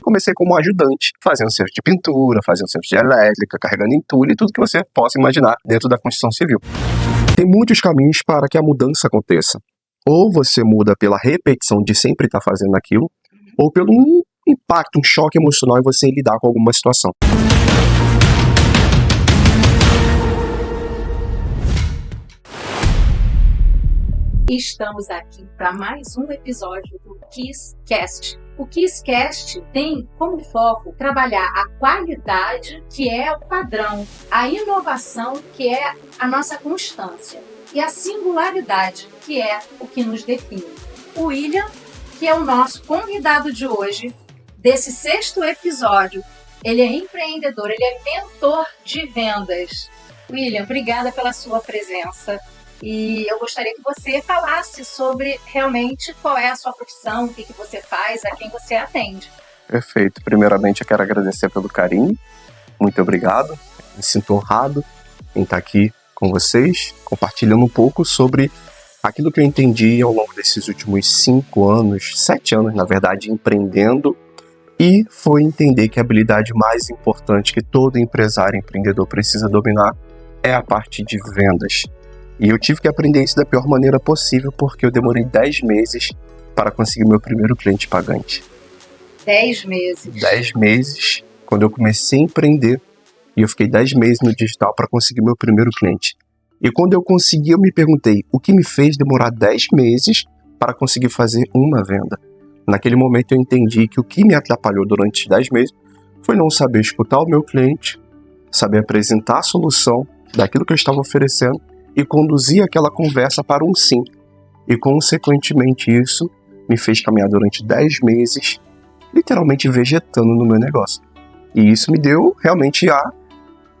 comecei como ajudante, fazendo serviço de pintura, fazendo serviço de elétrica, carregando entulho e tudo que você possa imaginar dentro da construção civil. Tem muitos caminhos para que a mudança aconteça. Ou você muda pela repetição de sempre estar fazendo aquilo, ou pelo um impacto, um choque emocional em você lidar com alguma situação. Estamos aqui para mais um episódio do KISScast. O KISScast tem como foco trabalhar a qualidade, que é o padrão, a inovação, que é a nossa constância, e a singularidade, que é o que nos define. O William, que é o nosso convidado de hoje, desse 6º episódio, ele é empreendedor, ele é mentor de vendas. William, obrigada pela sua presença. E eu gostaria que você falasse sobre realmente qual é a sua profissão, o que você faz, a quem você atende. Perfeito. Primeiramente, eu quero agradecer pelo carinho. Muito obrigado. Me sinto honrado em estar aqui com vocês, compartilhando um pouco sobre aquilo que eu entendi ao longo desses últimos 5 anos, 7 anos, na verdade, empreendendo. E foi entender que a habilidade mais importante que todo empresário empreendedor precisa dominar é a parte de vendas. E eu tive que aprender isso da pior maneira possível, porque eu demorei 10 meses para conseguir meu primeiro cliente pagante. 10 meses? 10 meses, quando eu comecei a empreender, e eu fiquei 10 meses no digital para conseguir meu primeiro cliente. E quando eu consegui, eu me perguntei, o que me fez demorar 10 meses para conseguir fazer uma venda? Naquele momento eu entendi que o que me atrapalhou durante os 10 meses foi não saber escutar o meu cliente, saber apresentar a solução daquilo que eu estava oferecendo, e conduzir aquela conversa para um sim. E, consequentemente, isso me fez caminhar durante 10 meses, literalmente vegetando no meu negócio. E isso me deu realmente a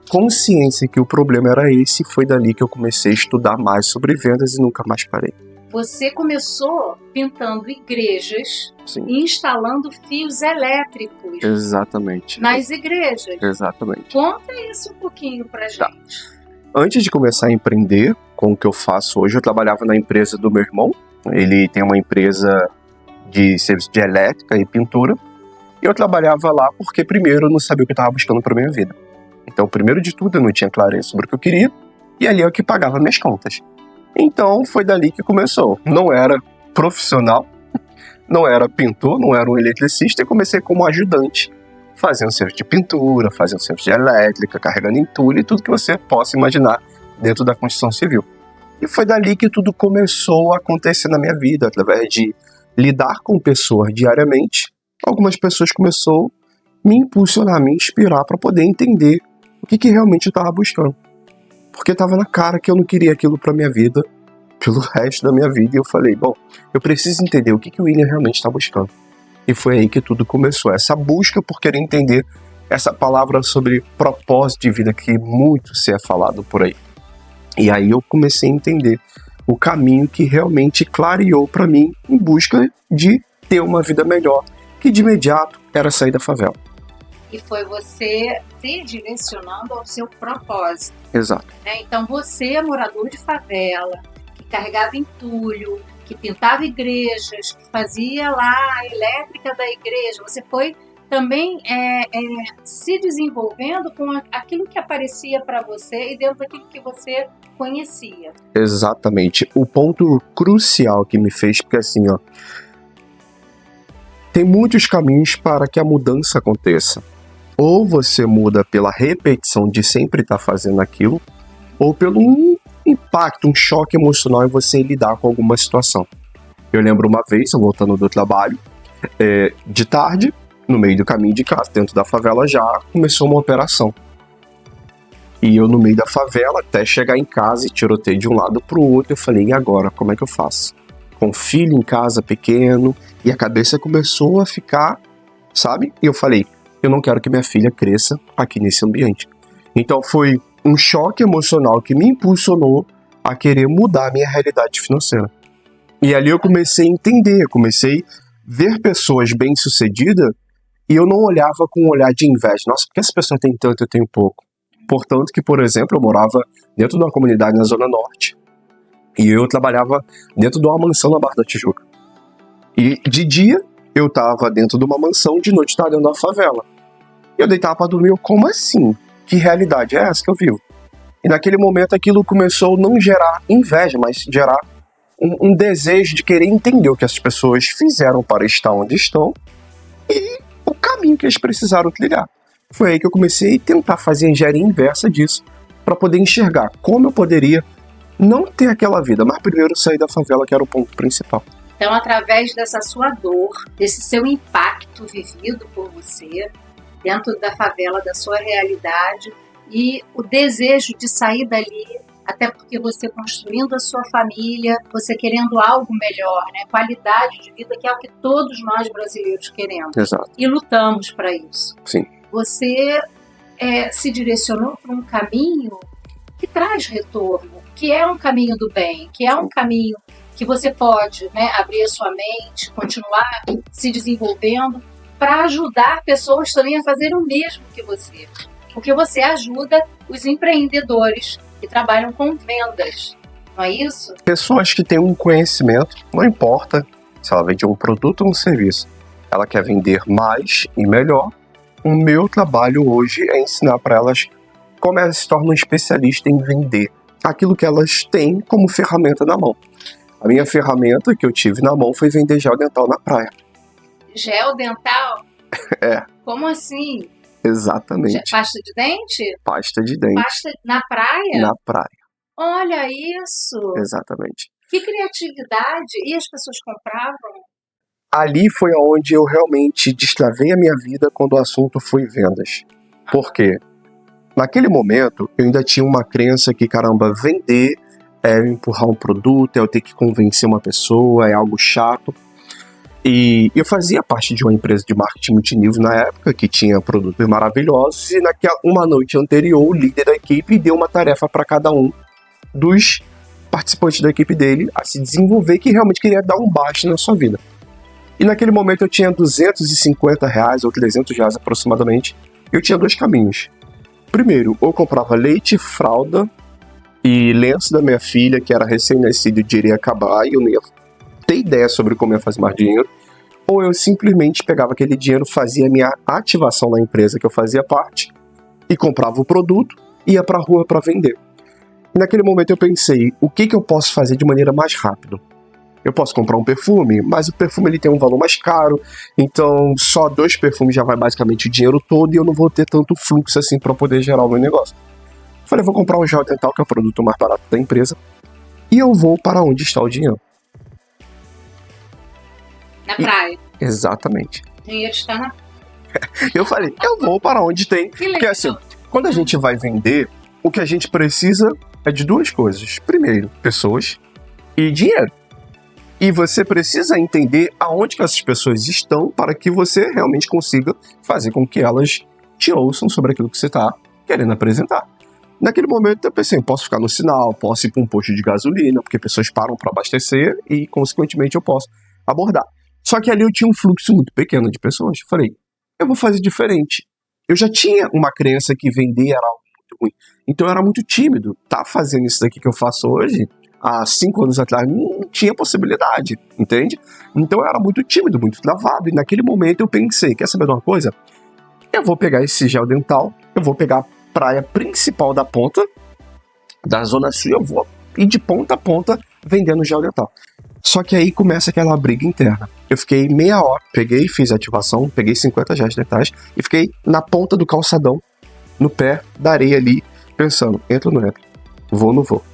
consciência que o problema era esse, e foi dali que eu comecei a estudar mais sobre vendas e nunca mais parei. Você começou pintando igrejas. Sim. E instalando fios elétricos. Exatamente. Nas igrejas. Exatamente. Conta isso um pouquinho pra gente. Tá. Antes de começar a empreender com o que eu faço hoje, eu trabalhava na empresa do meu irmão. Ele tem uma empresa de serviço de elétrica e pintura. E eu trabalhava lá porque, primeiro, eu não sabia o que eu estava buscando para minha vida. Então, primeiro de tudo, eu não tinha clareza sobre o que eu queria. E ali é o que pagava minhas contas. Então, foi dali que começou. Não era profissional, não era pintor, não era um eletricista. E comecei como ajudante, fazendo serviço de pintura, fazendo serviço de elétrica, carregando entulho e tudo que você possa imaginar dentro da construção civil. E foi dali que tudo começou a acontecer na minha vida, através de lidar com pessoas diariamente. Algumas pessoas começaram a me impulsionar, a me inspirar para poder entender o que realmente eu estava buscando. Porque estava na cara que eu não queria aquilo para minha vida, pelo resto da minha vida. E eu falei, bom, eu preciso entender o que o William realmente está buscando. E foi aí que tudo começou, essa busca por querer entender essa palavra sobre propósito de vida que muito se é falado por aí. E aí eu comecei a entender o caminho que realmente clareou para mim em busca de ter uma vida melhor, que de imediato era sair da favela. E foi você se direcionando ao seu propósito. Exato. Então você é morador de favela, que carregava entulho, que pintava igrejas, que fazia lá a elétrica da igreja. Você foi também se desenvolvendo com aquilo que aparecia para você e dentro daquilo que você conhecia. Exatamente. O ponto crucial que me fez, porque assim, ó, tem muitos caminhos para que a mudança aconteça. Ou você muda pela repetição de sempre estar fazendo aquilo, ou pelo um impacto, um choque emocional em você lidar com alguma situação. Eu lembro uma vez, eu voltando do trabalho, de tarde, no meio do caminho de casa, dentro da favela, já começou uma operação. E eu no meio da favela, até chegar em casa e tiroteio de um lado para o outro, eu falei, e agora, como é que eu faço? Com filho em casa, pequeno, e a cabeça começou a ficar, sabe? E eu falei, eu não quero que minha filha cresça aqui nesse ambiente. Então foi um choque emocional que me impulsionou a querer mudar a minha realidade financeira. E ali eu comecei a entender, comecei a ver pessoas bem-sucedidas e eu não olhava com um olhar de inveja. Nossa, por que essa pessoa tem tanto e eu tenho pouco? Portanto que, por exemplo, eu morava dentro de uma comunidade na Zona Norte e eu trabalhava dentro de uma mansão na Barra da Tijuca. E de dia eu tava dentro de uma mansão, de noite tava dentro da favela. Eu deitava pra dormir, como assim? Que realidade é essa que eu vivo? E naquele momento aquilo começou a não gerar inveja, mas gerar um desejo de querer entender o que essas pessoas fizeram para estar onde estão e o caminho que eles precisaram trilhar. Foi aí que eu comecei a tentar fazer a engenharia inversa disso, para poder enxergar como eu poderia não ter aquela vida, mas primeiro sair da favela, que era o ponto principal. Então, através dessa sua dor, desse seu impacto vivido por você, dentro da favela, da sua realidade, e o desejo de sair dali, até porque você construindo a sua família, você querendo algo melhor, né? Qualidade de vida, que é o que todos nós brasileiros queremos. Exato. E lutamos para isso. Sim. Você se direcionou para um caminho que traz retorno, que é um caminho do bem, que é um caminho que você pode, né, abrir a sua mente, continuar se desenvolvendo para ajudar pessoas também a fazer o mesmo que você. Porque você ajuda os empreendedores que trabalham com vendas, não é isso? Pessoas que têm um conhecimento, não importa se ela vende um produto ou um serviço, ela quer vender mais e melhor. O meu trabalho hoje é ensinar para elas como elas se tornam especialistas em vender aquilo que elas têm como ferramenta na mão. A minha ferramenta que eu tive na mão foi vender gel dental na praia. Gel dental? É. Como assim? Exatamente. Pasta de dente? Pasta de dente. Pasta na praia? Na praia. Olha isso! Exatamente. Que criatividade! E as pessoas compravam? Ali foi onde eu realmente destravei a minha vida quando o assunto foi vendas. Por quê? Naquele momento, eu ainda tinha uma crença que, caramba, vender é empurrar um produto, é eu ter que convencer uma pessoa, é algo chato. E eu fazia parte de uma empresa de marketing multinível na época, que tinha produtos maravilhosos, e naquela uma noite anterior, o líder da equipe deu uma tarefa para cada um dos participantes da equipe dele a se desenvolver, que realmente queria dar um baixo na sua vida. E naquele momento eu tinha R$250 ou R$300 aproximadamente. Eu tinha dois caminhos. Primeiro, ou eu comprava leite, fralda e lenço da minha filha, que era recém-nascido, e o dinheiro ia acabar, e eu não ia ter ideia sobre como ia fazer mais dinheiro. Ou eu simplesmente pegava aquele dinheiro, fazia a minha ativação na empresa que eu fazia parte, e comprava o produto e ia pra rua para vender. E naquele momento eu pensei, o que eu posso fazer de maneira mais rápida? Eu posso comprar um perfume, mas o perfume ele tem um valor mais caro, então só 2 perfumes já vai basicamente o dinheiro todo e eu não vou ter tanto fluxo assim para poder gerar o meu negócio. Falei, vou comprar um gel dental, que é o produto mais barato da empresa, e eu vou para onde está o dinheiro. Na praia. Exatamente. O dinheiro está na Eu falei, eu vou para onde tem. Porque assim, quando a gente vai vender, o que a gente precisa é de 2 coisas. Primeiro, pessoas e dinheiro. E você precisa entender aonde que essas pessoas estão para que você realmente consiga fazer com que elas te ouçam sobre aquilo que você está querendo apresentar. Naquele momento eu pensei, posso ficar no sinal, posso ir para um posto de gasolina, porque pessoas param para abastecer e, consequentemente, eu posso abordar. Só que ali eu tinha um fluxo muito pequeno de pessoas. Eu falei, eu vou fazer diferente. Eu já tinha uma crença que vender era algo muito ruim. Então eu era muito tímido. Tá fazendo isso daqui que eu faço hoje, há 5 anos atrás, não tinha possibilidade, entende? Então eu era muito tímido, muito travado. E naquele momento eu pensei, quer saber de uma coisa? Eu vou pegar esse gel dental, eu vou pegar a praia principal da ponta, da Zona Sul, eu vou ir de ponta a ponta vendendo gel dental. Só que aí começa aquela briga interna. Eu fiquei meia hora, peguei, fiz a ativação, peguei 50 geles dentais e fiquei na ponta do calçadão, no pé da areia ali, pensando, entro ou não entro? Vou ou não vou?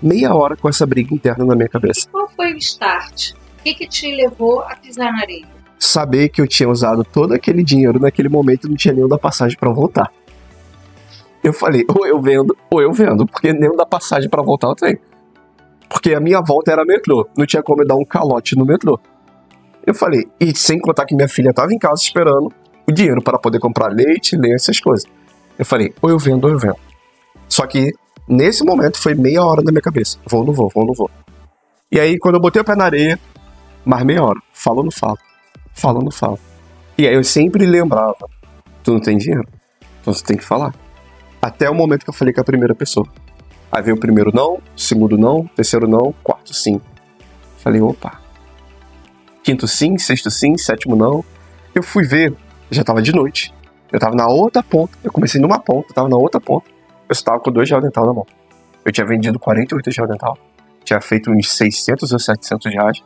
Meia hora com essa briga interna na minha cabeça. Qual foi o start? O que te levou a pisar na areia? Saber que eu tinha usado todo aquele dinheiro naquele momento e não tinha nenhum da passagem para voltar. Eu falei, ou eu vendo, porque nenhum da passagem para voltar eu tenho. Porque a minha volta era metrô, não tinha como eu dar um calote no metrô. Eu falei, e sem contar que minha filha estava em casa esperando o dinheiro para poder comprar leite, lenço, essas coisas. Eu falei, ou eu vendo. Só que nesse momento foi meia hora na minha cabeça. Vou ou não vou. E aí quando eu botei o pé na areia, mais meia hora, falo ou não falo. Falo ou não falo. E aí eu sempre lembrava, tu não tem dinheiro? Então você tem que falar. Até o momento que eu falei com a primeira pessoa. Aí veio o primeiro não, segundo não, terceiro não, quarto sim. Falei, opa. quinto sim, sexto sim, sétimo não. Eu fui ver, já tava de noite. Eu tava na outra ponta. Eu comecei numa ponta, tava na outra ponta. Eu estava com 2 gel dental na mão. Eu tinha vendido 48 gel dental. Tinha feito uns 600 ou 700 reais.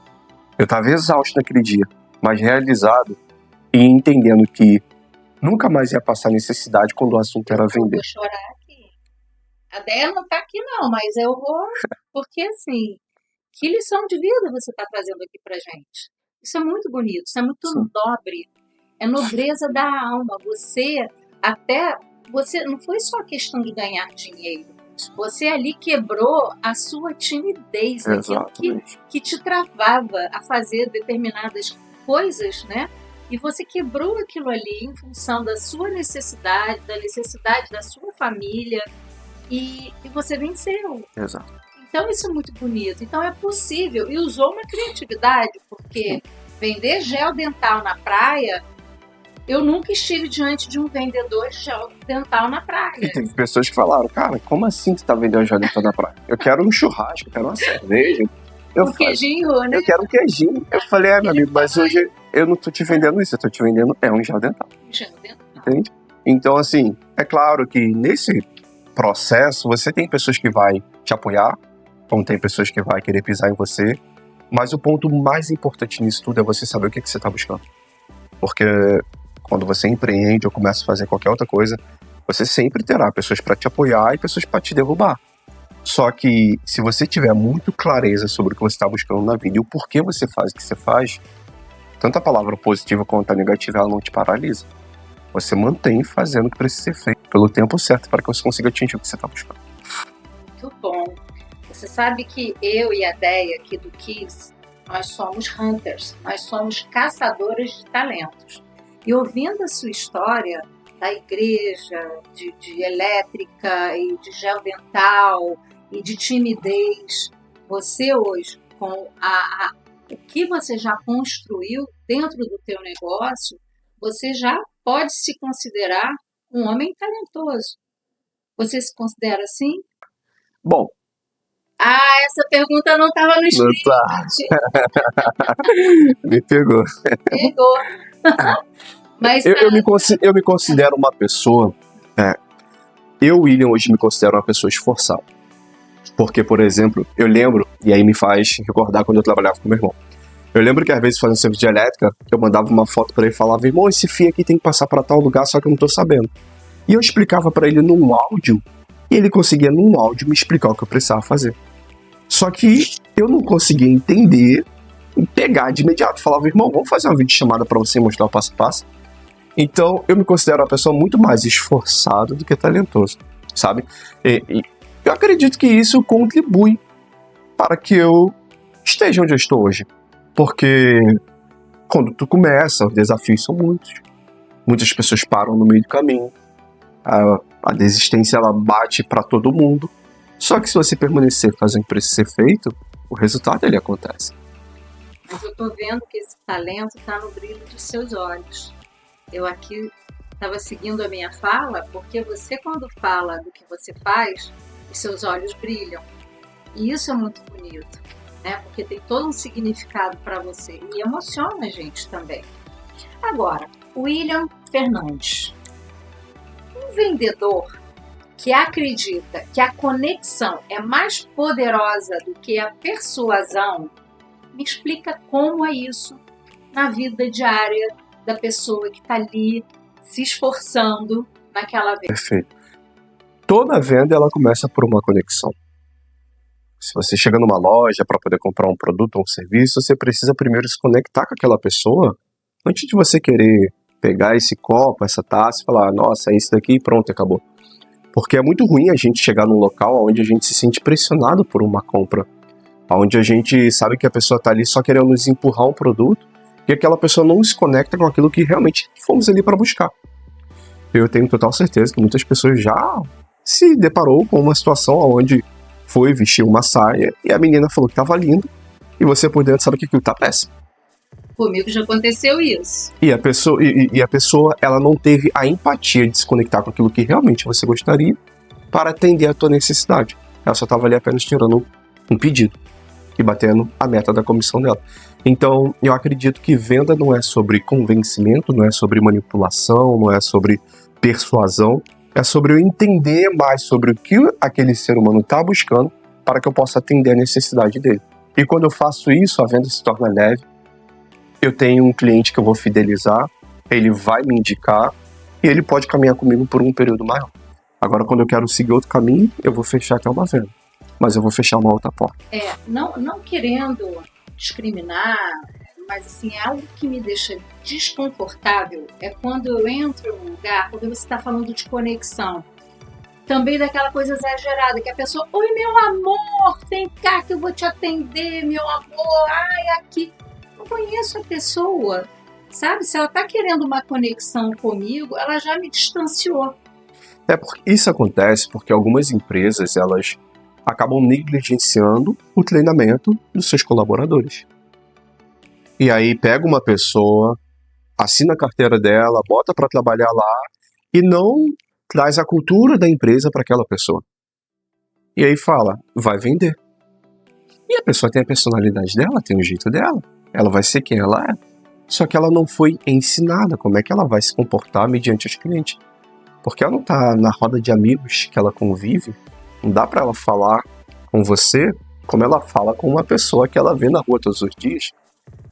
Eu tava exausto naquele dia, mas realizado e entendendo que nunca mais ia passar necessidade quando o assunto era vender. Eu vou chorar aqui. A Déia não tá aqui não, mas eu vou... Porque, assim, que lição de vida você tá trazendo aqui pra gente. Isso é muito bonito, isso é muito nobre. É nobreza da alma. Você não foi só questão de ganhar dinheiro. Você ali quebrou a sua timidez, aquilo que te travava a fazer determinadas coisas, né? E você quebrou aquilo ali em função da sua necessidade, da necessidade da sua família, e você venceu. Exato. Então isso é muito bonito. Então é possível. E usou uma criatividade, porque vender gel dental na praia... Eu nunca estive diante de um vendedor de gel dental na praia. E teve pessoas que falaram, cara, como assim tu tá vendendo gel dental na praia? Eu quero um churrasco, eu quero uma cerveja. Queijinho, né? Eu quero um queijinho. Eu falei, meu amigo, mas hoje eu não tô te vendendo isso, eu tô te vendendo um gel dental. Gel dental. Entende? Então, assim, é claro que nesse processo você tem pessoas que vai te apoiar, como tem pessoas que vai querer pisar em você, mas o ponto mais importante nisso tudo é você saber o que você tá buscando. Porque... quando você empreende ou começa a fazer qualquer outra coisa, você sempre terá pessoas para te apoiar e pessoas para te derrubar. Só que se você tiver muito clareza sobre o que você está buscando na vida e o porquê você faz o que você faz, tanto a palavra positiva quanto a negativa, ela não te paralisa. Você mantém fazendo o que precisa ser feito pelo tempo certo para que você consiga atingir o que você está buscando. Muito bom. Você sabe que eu e a Déia aqui do Kiss, nós somos hunters, nós somos caçadoras de talentos. E ouvindo a sua história da igreja, de elétrica e de gel dental e de timidez, você hoje, com o que você já construiu dentro do teu negócio, você já pode se considerar um homem talentoso. Você se considera assim? Bom. Essa pergunta não estava no script. Me pegou. Mas, eu me considero uma pessoa... eu, William, hoje me considero uma pessoa esforçada. Porque, por exemplo, eu lembro, e aí me faz recordar quando eu trabalhava com meu irmão. Eu lembro que às vezes fazendo serviço de elétrica, eu mandava uma foto pra ele e falava, irmão, esse fio aqui tem que passar pra tal lugar, só que eu não tô sabendo. E eu explicava pra ele num áudio, e ele conseguia num áudio me explicar o que eu precisava fazer. Só que eu não conseguia entender e pegar de imediato. Falava, irmão, vamos fazer uma videochamada pra você mostrar o passo a passo? Então, eu me considero uma pessoa muito mais esforçada do que talentosa, sabe? E eu acredito que isso contribui para que eu esteja onde eu estou hoje. Porque quando tu começa, os desafios são muitos. Muitas pessoas param no meio do caminho. A desistência, ela bate para todo mundo. Só que se você permanecer fazendo o que precisa ser feito, o resultado, ele acontece. Mas eu tô vendo que esse talento está no brilho dos seus olhos. Eu aqui estava seguindo a minha fala, porque você, quando fala do que você faz, os seus olhos brilham. E isso é muito bonito, né? Porque tem todo um significado para você e emociona a gente também. Agora, William Fernandes, um vendedor que acredita que a conexão é mais poderosa do que a persuasão, me explica como é isso na vida diária da pessoa que está ali se esforçando naquela venda. Perfeito. Toda venda, ela começa por uma conexão. Se você chega numa loja para poder comprar um produto ou um serviço, você precisa primeiro se conectar com aquela pessoa antes de você querer pegar esse copo, essa taça e falar, nossa, é isso daqui e pronto, acabou. Porque é muito ruim a gente chegar num local onde a gente se sente pressionado por uma compra, onde a gente sabe que a pessoa está ali só querendo nos empurrar um produto e aquela pessoa não se conecta com aquilo que realmente fomos ali para buscar. Eu tenho total certeza que muitas pessoas já se deparou com uma situação onde foi vestir uma saia e a menina falou que estava lindo e você por dentro sabe que aquilo está péssimo. Comigo já aconteceu isso. E a pessoa, ela não teve a empatia de se conectar com aquilo que realmente você gostaria para atender a tua necessidade. Ela só estava ali apenas tirando um pedido. e batendo a meta da comissão dela. Então, eu acredito que venda não é sobre convencimento, não é sobre manipulação, não é sobre persuasão, é sobre eu entender mais sobre o que aquele ser humano está buscando para que eu possa atender a necessidade dele. E quando eu faço isso, a venda se torna leve, eu tenho um cliente que eu vou fidelizar, ele vai me indicar e ele pode caminhar comigo por um período maior. Agora, quando eu quero seguir outro caminho, eu vou fechar até uma venda, mas eu vou fechar uma outra porta. Não querendo discriminar, mas assim, é algo que me deixa desconfortável é quando eu entro num lugar, quando você está falando de conexão, também daquela coisa exagerada, que a pessoa, oi meu amor, vem cá que eu vou te atender, meu amor, ai aqui, não conheço a pessoa, sabe? Se ela está querendo uma conexão comigo, ela já me distanciou. Porque isso acontece porque algumas empresas, elas acabam negligenciando o treinamento dos seus colaboradores. E aí pega uma pessoa, assina a carteira dela, bota para trabalhar lá e não traz a cultura da empresa para aquela pessoa. E aí fala, vai vender. E a pessoa tem a personalidade dela, tem o jeito dela, ela vai ser quem ela é. Só que ela não foi ensinada como é que ela vai se comportar mediante os clientes. Porque ela não está na roda de amigos que ela convive, não dá para ela falar com você como ela fala com uma pessoa que ela vê na rua todos os dias.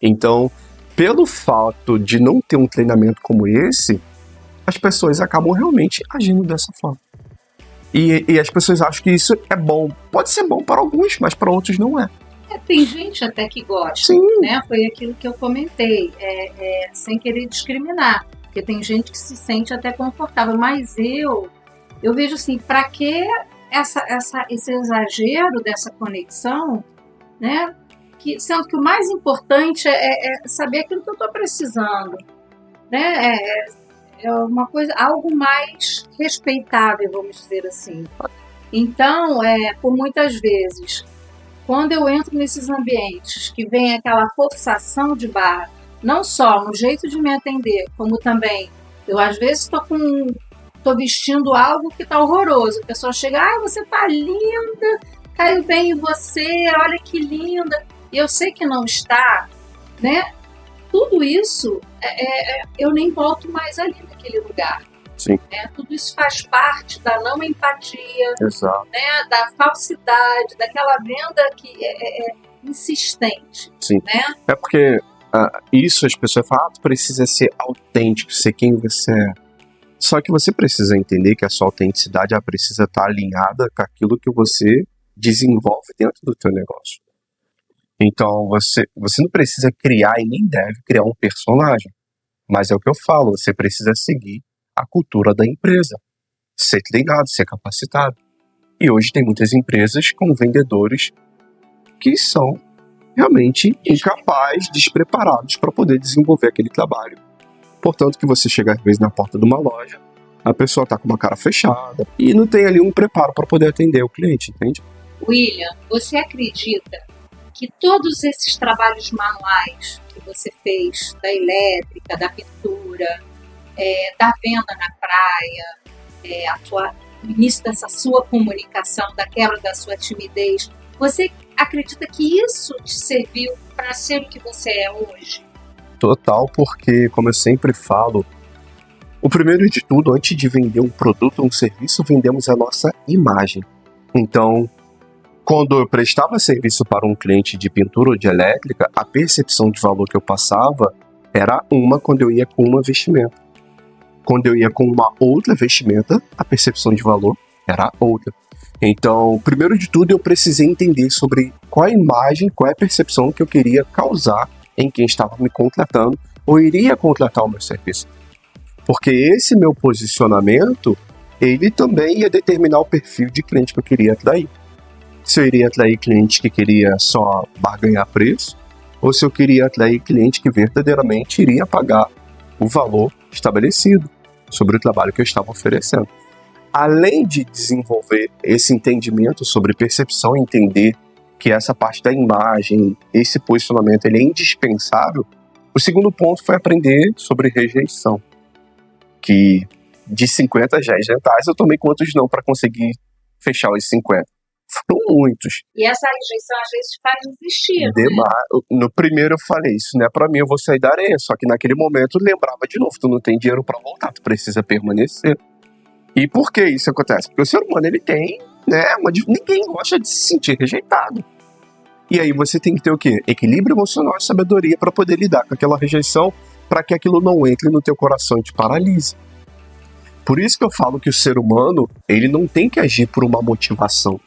Então, pelo fato de não ter um treinamento como esse, as pessoas acabam realmente agindo dessa forma. E as pessoas acham que isso é bom. Pode ser bom para alguns, mas para outros não é. Tem gente até que gosta, Sim. Né? Foi aquilo que eu comentei, sem querer discriminar. Porque tem gente que se sente até confortável, mas eu vejo assim, para que esse exagero dessa conexão, né? Sendo que o mais importante é saber aquilo que eu estou precisando, né? É uma coisa, algo mais respeitável, vamos dizer assim. Então, por muitas vezes, quando eu entro nesses ambientes que vem aquela forçação de barra, não só no jeito de me atender, como também eu às vezes estou vestindo algo que está horroroso. A pessoa chega, você tá linda, caiu bem em você, olha que linda. E eu sei que não está, né? Tudo isso eu nem volto mais ali naquele lugar. Sim. Tudo isso faz parte da não empatia, Exato. Né? Da falsidade, daquela venda que é insistente. Sim. Né? Porque isso as pessoas falam, tu precisa ser autêntico, ser quem você é. Só que você precisa entender que a sua autenticidade ela precisa estar alinhada com aquilo que você desenvolve dentro do teu negócio. Então você não precisa criar e nem deve criar um personagem. Mas é o que eu falo, você precisa seguir a cultura da empresa. Ser treinado, ser capacitado. E hoje tem muitas empresas com vendedores que são realmente incapazes, despreparados para poder desenvolver aquele trabalho. Portanto, que você chega às vezes na porta de uma loja, a pessoa está com uma cara fechada e não tem ali um preparo para poder atender o cliente, entende? William, você acredita que todos esses trabalhos manuais que você fez, da elétrica, da pintura, da venda na praia, o início dessa sua comunicação, da quebra da sua timidez, você acredita que isso te serviu para ser o que você é hoje? Total, porque, como eu sempre falo, o primeiro de tudo, antes de vender um produto ou um serviço, vendemos a nossa imagem. Então, quando eu prestava serviço para um cliente de pintura ou de elétrica, a percepção de valor que eu passava era uma quando eu ia com uma vestimenta. Quando eu ia com uma outra vestimenta, a percepção de valor era outra. Então, primeiro de tudo, eu precisei entender sobre qual a imagem, qual é a percepção que eu queria causar em quem estava me contratando ou iria contratar o meu serviço. Porque esse meu posicionamento, ele também ia determinar o perfil de cliente que eu queria atrair. Se eu iria atrair cliente que queria só barganhar preço, ou se eu queria atrair cliente que verdadeiramente iria pagar o valor estabelecido sobre o trabalho que eu estava oferecendo. Além de desenvolver esse entendimento sobre percepção, entender que essa parte da imagem, esse posicionamento, ele é indispensável, o segundo ponto foi aprender sobre rejeição. Que de 50 a 10 dentais, eu tomei quantos não para conseguir fechar os 50. Foram muitos. E essa rejeição às vezes faz desistir, né? Demais. No primeiro eu falei, isso não é pra mim, eu vou sair da areia. Só que naquele momento eu lembrava de novo, tu não tem dinheiro pra voltar, tu precisa permanecer. E por que isso acontece? Porque o ser humano, ele tem, né, ninguém gosta de se sentir rejeitado. E aí você tem que ter o quê? Equilíbrio emocional e sabedoria pra poder lidar com aquela rejeição, pra que aquilo não entre no teu coração e te paralise. Por isso que eu falo que o ser humano, ele não tem que agir por uma motivação,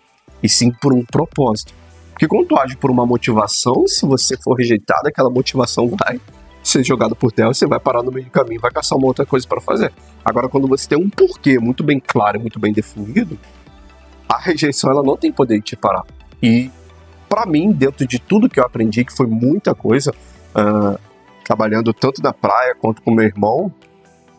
e sim por um propósito. Porque quando tu age por uma motivação, se você for rejeitado, aquela motivação vai ser jogada por terra, você vai parar no meio do caminho e vai caçar uma outra coisa para fazer. Agora, quando você tem um porquê muito bem claro e muito bem definido, a rejeição ela não tem poder de te parar. E, para mim, dentro de tudo que eu aprendi, que foi muita coisa, trabalhando tanto na praia quanto com meu irmão,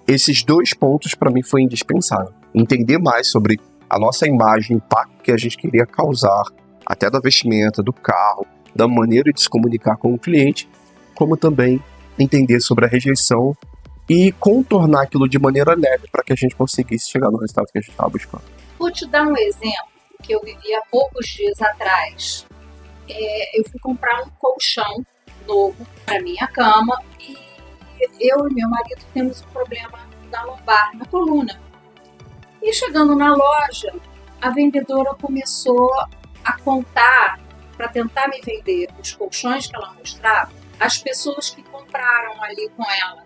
esses 2 pontos para mim foi indispensável. Entender mais sobre a nossa imagem, o impacto que a gente queria causar, até da vestimenta, do carro, da maneira de se comunicar com o cliente, como também entender sobre a rejeição e contornar aquilo de maneira leve para que a gente conseguisse chegar no resultado que a gente estava buscando. Vou te dar um exemplo que eu vivi há poucos dias atrás. Eu fui comprar um colchão novo para minha cama e eu e meu marido temos um problema da lombar, na coluna. E chegando na loja, a vendedora começou a contar, para tentar me vender os colchões que ela mostrava, as pessoas que compraram ali com ela.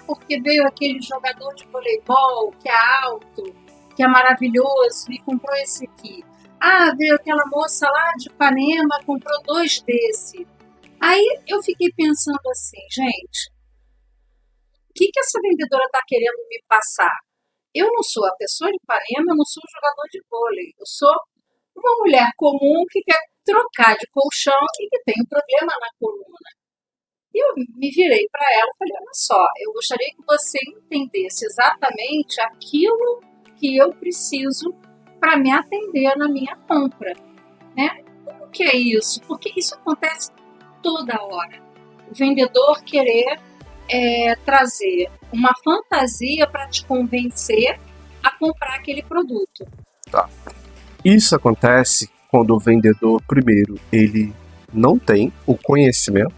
Porque veio aquele jogador de voleibol que é alto, que é maravilhoso e comprou esse aqui. Veio aquela moça lá de Ipanema, comprou 2 desse. Aí eu fiquei pensando assim, gente, o que essa vendedora está querendo me passar? Eu não sou a pessoa de Ipanema, eu não sou jogador de vôlei. Eu sou uma mulher comum que quer trocar de colchão e que tem um problema na coluna. E eu me virei para ela e falei, olha só, eu gostaria que você entendesse exatamente aquilo que eu preciso para me atender na minha compra, né? O que é isso? Porque isso acontece toda hora. O vendedor querer trazer uma fantasia para te convencer a comprar aquele produto. Tá. Isso acontece quando o vendedor, primeiro, ele não tem o conhecimento,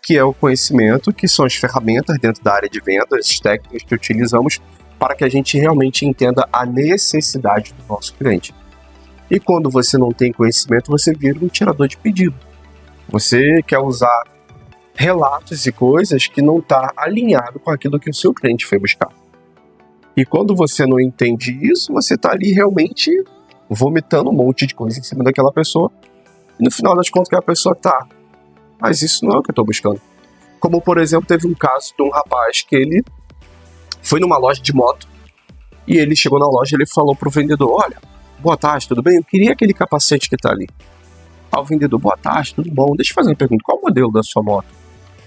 que é o conhecimento, que são as ferramentas dentro da área de vendas, as técnicas que utilizamos para que a gente realmente entenda a necessidade do nosso cliente. E quando você não tem conhecimento, você vira um tirador de pedido. Você quer usar relatos e coisas que não está alinhado com aquilo que o seu cliente foi buscar. E quando você não entende isso, você está ali realmente vomitando um monte de coisa em cima daquela pessoa. E no final das contas, que a pessoa tá, mas isso não é o que eu estou buscando. Como, por exemplo, teve um caso de um rapaz que ele foi numa loja de moto e ele chegou na loja e ele falou pro vendedor, olha, boa tarde, tudo bem? Eu queria aquele capacete que tá ali. Aí o vendedor, boa tarde, tudo bom? Deixa eu fazer uma pergunta, qual é o modelo da sua moto?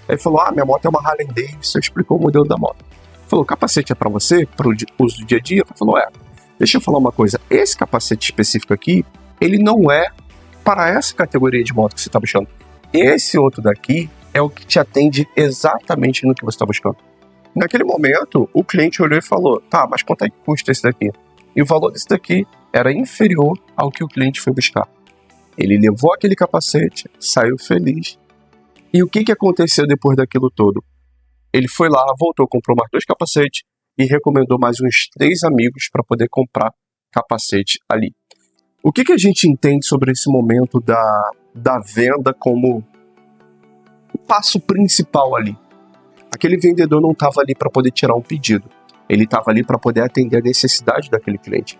Aí ele falou, minha moto é uma Harley Davidson, explicou o modelo da moto. Ele falou, capacete é pra você, pro uso do dia a dia? Ele falou, deixa eu falar uma coisa, esse capacete específico aqui, ele não é para essa categoria de moto que você tá buscando. Esse outro daqui é o que te atende exatamente no que você está buscando. Naquele momento, o cliente olhou e falou, tá, mas quanto é que custa esse daqui? E o valor desse daqui era inferior ao que o cliente foi buscar. Ele levou aquele capacete, saiu feliz. E o que aconteceu depois daquilo todo? Ele foi lá, voltou, comprou mais 2 capacetes e recomendou mais uns 3 amigos para poder comprar capacete ali. O que a gente entende sobre esse momento da venda como o passo principal ali? Aquele vendedor não estava ali para poder tirar um pedido. Ele estava ali para poder atender a necessidade daquele cliente.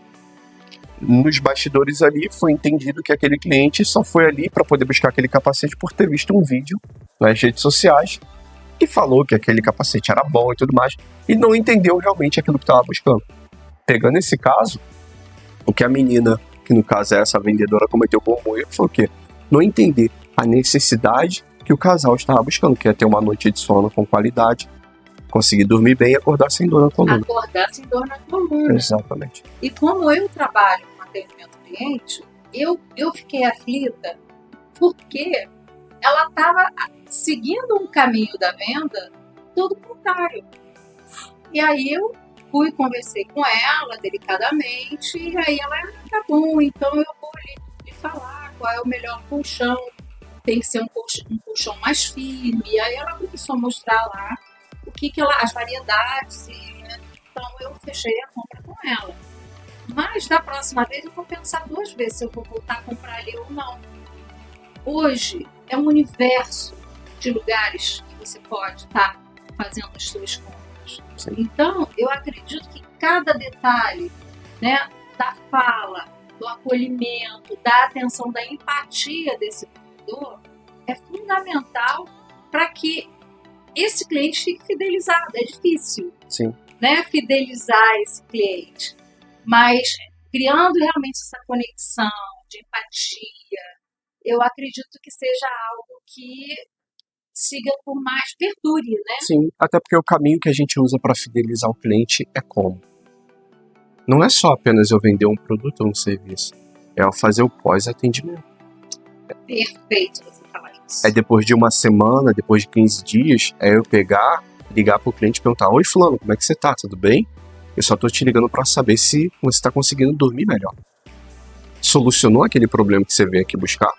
Nos bastidores ali foi entendido que aquele cliente só foi ali para poder buscar aquele capacete por ter visto um vídeo nas redes sociais e falou que aquele capacete era bom e tudo mais e não entendeu realmente aquilo que estava buscando. Pegando esse caso, o que a menina, que no caso é essa vendedora, cometeu como erro foi o quê? Não entender a necessidade que o casal estava buscando, que é ter uma noite de sono com qualidade, conseguir dormir bem e acordar sem dor na coluna. Acordar sem dor na coluna. Exatamente. E como eu trabalho com atendimento ao cliente, eu fiquei aflita porque ela estava seguindo um caminho da venda todo contrário. E aí eu fui, conversei com ela delicadamente, e aí ela, tá bom, então eu vou ali falar qual é o melhor colchão, tem que ser um colchão mais firme. E aí ela começou a mostrar lá as variedades, então eu fechei a compra com ela. Mas da próxima vez eu vou pensar 2 vezes se eu vou voltar a comprar ali ou não. Hoje é um universo de lugares que você pode estar fazendo as suas compras. Sim. Então, eu acredito que cada detalhe, né, da fala, do acolhimento, da atenção, da empatia desse vendedor é fundamental para que esse cliente fique fidelizado. É difícil, Sim. né, fidelizar esse cliente, mas criando realmente essa conexão de empatia, eu acredito que seja algo que siga por mais, perdure, né? Sim, até porque o caminho que a gente usa para fidelizar o cliente é como? Não é só apenas eu vender um produto ou um serviço, é eu fazer o pós-atendimento. Perfeito você falar isso. É depois de uma semana, depois de 15 dias, é eu pegar, ligar pro cliente e perguntar: oi fulano, como é que você tá? Tudo bem? Eu só tô te ligando para saber se você tá conseguindo dormir melhor. Solucionou aquele problema que você veio aqui buscar?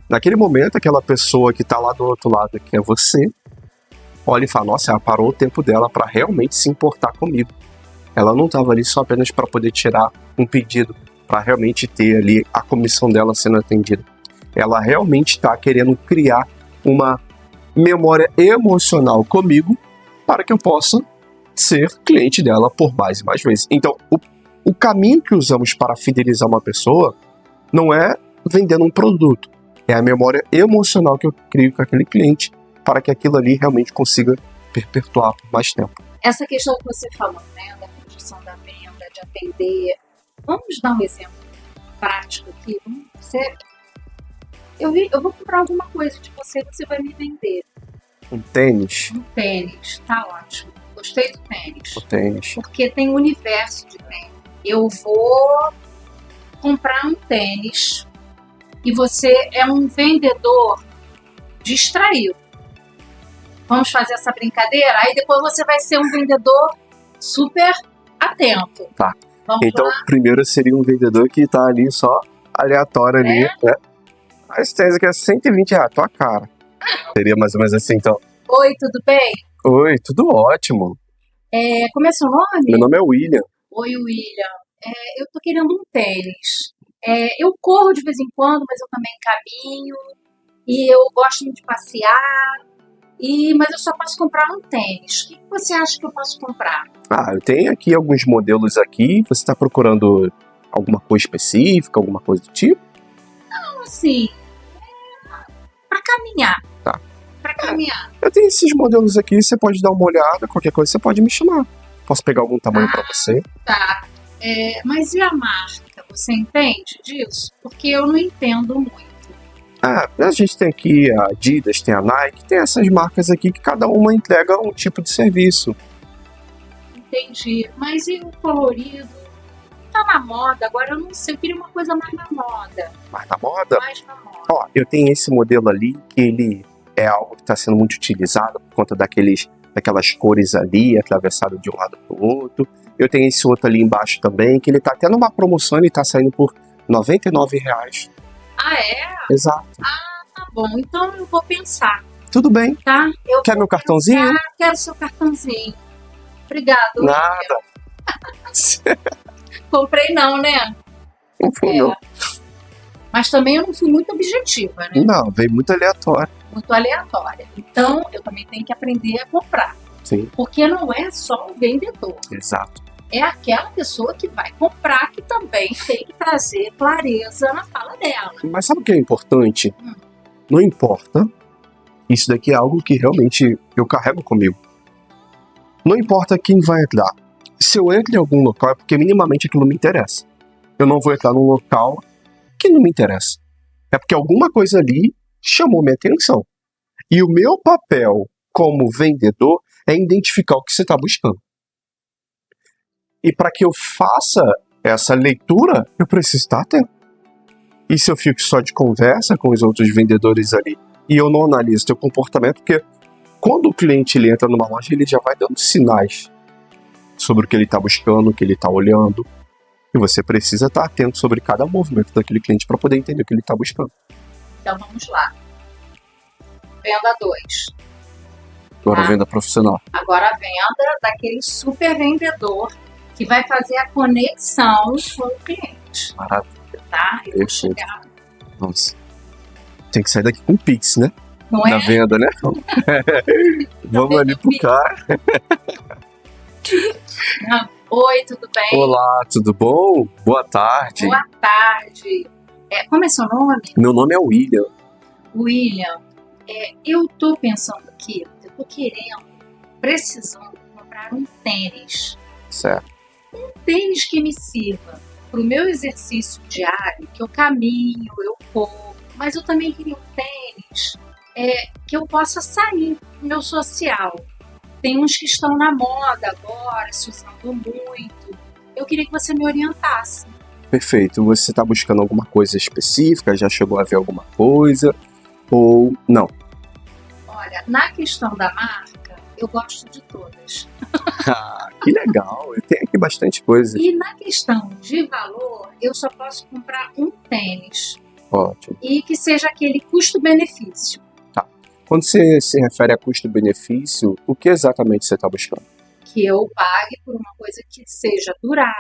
Naquele momento, aquela pessoa que tá lá do outro lado, que é você, olha e fala: nossa, ela parou o tempo dela para realmente se importar comigo. Ela não estava ali só apenas para poder tirar um pedido, para realmente ter ali a comissão dela sendo atendida. Ela realmente está querendo criar uma memória emocional comigo para que eu possa ser cliente dela por mais e mais vezes. Então, o caminho que usamos para fidelizar uma pessoa não é vendendo um produto, é a memória emocional que eu crio com aquele cliente para que aquilo ali realmente consiga perpetuar por mais tempo. Essa questão que você falou, né, da construção da venda, de atender, vamos dar um exemplo prático aqui. Eu vou comprar alguma coisa de você vai me vender. Um tênis? Um tênis, tá ótimo. Gostei do tênis. O tênis. Porque tem um universo de tênis. Eu vou comprar um tênis e você é um vendedor distraído. Vamos fazer essa brincadeira? Aí depois você vai ser um vendedor super atento. Tá. Vamos então, lá? primeiro seria um vendedor que tá ali só aleatório ali, né? Esse tênis aqui é R$120, tua cara. Seria mais ou menos assim, então. Oi, tudo bem? Oi, tudo ótimo. Como é seu nome? Meu nome é William. Oi, William. Eu tô querendo um tênis. Eu corro de vez em quando, mas eu também caminho. E eu gosto muito de passear. Mas eu só posso comprar um tênis. O que você acha que eu posso comprar? Eu tenho aqui alguns modelos aqui. Você está procurando alguma coisa específica, alguma coisa do tipo? Não, assim, para caminhar. Tá. Para caminhar. Eu tenho esses modelos aqui, você pode dar uma olhada, qualquer coisa você pode me chamar. Posso pegar algum tamanho para você? Tá. Mas e a marca? Você entende disso? Porque eu não entendo muito. A gente tem aqui a Adidas, tem a Nike, tem essas marcas aqui que cada uma entrega um tipo de serviço. Entendi. Mas e o colorido? Tá na moda, agora eu não sei, eu queria uma coisa mais na moda. Mais na moda? Mais na moda. Ó, eu tenho esse modelo ali, que ele é algo que está sendo muito utilizado por conta daquelas cores ali, atravessado de um lado para o outro. Eu tenho esse outro ali embaixo também, que ele tá tendo uma promoção e tá saindo por R$99. Ah, é? Exato. Tá bom, então eu vou pensar. Tudo bem. Tá? Quer meu cartãozinho? Quero seu cartãozinho. Obrigado. Nada. Comprei não, né? Não foi, não. Mas também eu não fui muito objetiva, né? Não, veio muito aleatório. Muito aleatória. Então, eu também tenho que aprender a comprar. Sim. Porque não é só o vendedor. Exato. É aquela pessoa que vai comprar que também tem que trazer clareza na fala dela. Mas sabe o que é importante? Não importa. Isso daqui é algo que realmente eu carrego comigo. Não importa quem vai entrar. Se eu entro em algum local é porque minimamente aquilo me interessa. Eu não vou entrar num local que não me interessa. É porque alguma coisa ali chamou minha atenção. E o meu papel como vendedor é identificar o que você está buscando. E para que eu faça essa leitura, eu preciso estar atento. E se eu fico só de conversa com os outros vendedores ali e eu não analiso teu comportamento, porque quando o cliente ele entra numa loja, ele já vai dando sinais sobre o que ele está buscando, o que ele está olhando. E você precisa estar atento sobre cada movimento daquele cliente para poder entender o que ele está buscando. Então vamos lá. Venda 2. Agora a venda profissional. Agora a venda daquele super vendedor que vai fazer a conexão com o cliente. Maravilha. Tá? Eu vou Perfeito. chegar. Nossa. Tem que sair daqui com Pix, né? Não Na é? venda, né? Vamos ali pro cara. Oi, tudo bem? Olá, tudo bom? Boa tarde. Boa tarde. Como é seu nome? Meu nome é William. William. Eu tô pensando aqui, eu tô precisando comprar um tênis. Certo. Tênis que me sirva para o meu exercício diário, que eu caminho, eu corro, mas eu também queria um tênis que eu possa sair do meu social. Tem uns que estão na moda agora, se usando muito. Eu queria que você me orientasse. Perfeito. Você está buscando alguma coisa específica? Já chegou a ver alguma coisa? Ou não? Olha, na questão da marca, eu gosto de todas. Que legal. Tem aqui bastante coisa. E na questão de valor, eu só posso comprar um tênis. Ótimo. E que seja aquele custo-benefício. Quando você se refere a custo-benefício, o que exatamente você está buscando? Que eu pague por uma coisa que seja durável,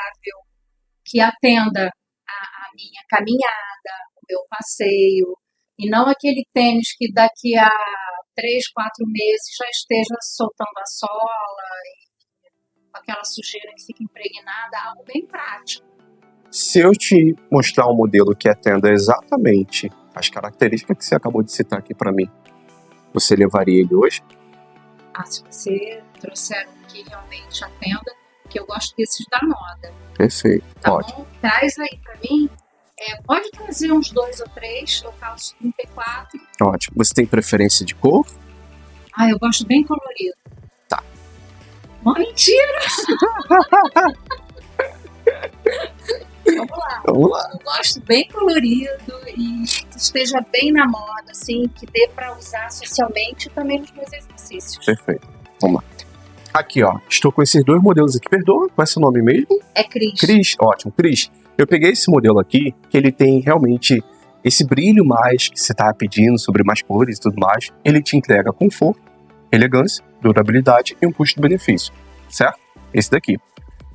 que atenda a minha caminhada, o meu passeio, e não aquele tênis que daqui a 3, 4 meses já esteja soltando a sola e com aquela sujeira que fica impregnada, algo bem prático. Se eu te mostrar um modelo que atenda exatamente as características que você acabou de citar aqui para mim, você levaria ele hoje? Se você trouxer um que realmente atenda, porque eu gosto desses da moda. Perfeito, Tá ótimo. bom? Traz aí para mim. Pode trazer uns 2 ou 3, eu calço 34. Ótimo. Você tem preferência de cor? Eu gosto bem colorido. Tá. Mentira! Vamos lá. Eu gosto bem colorido e que esteja bem na moda, assim, que dê para usar socialmente e também nos meus exercícios. Perfeito. Vamos lá. Aqui, ó. Estou com esses 2 modelos aqui. Perdoa, qual é seu nome mesmo? É Cris. Cris, ótimo. Cris, eu peguei esse modelo aqui, que ele tem realmente esse brilho mais que você está pedindo, sobre mais cores e tudo mais. Ele te entrega conforto, elegância, durabilidade e um custo-benefício, certo? Esse daqui.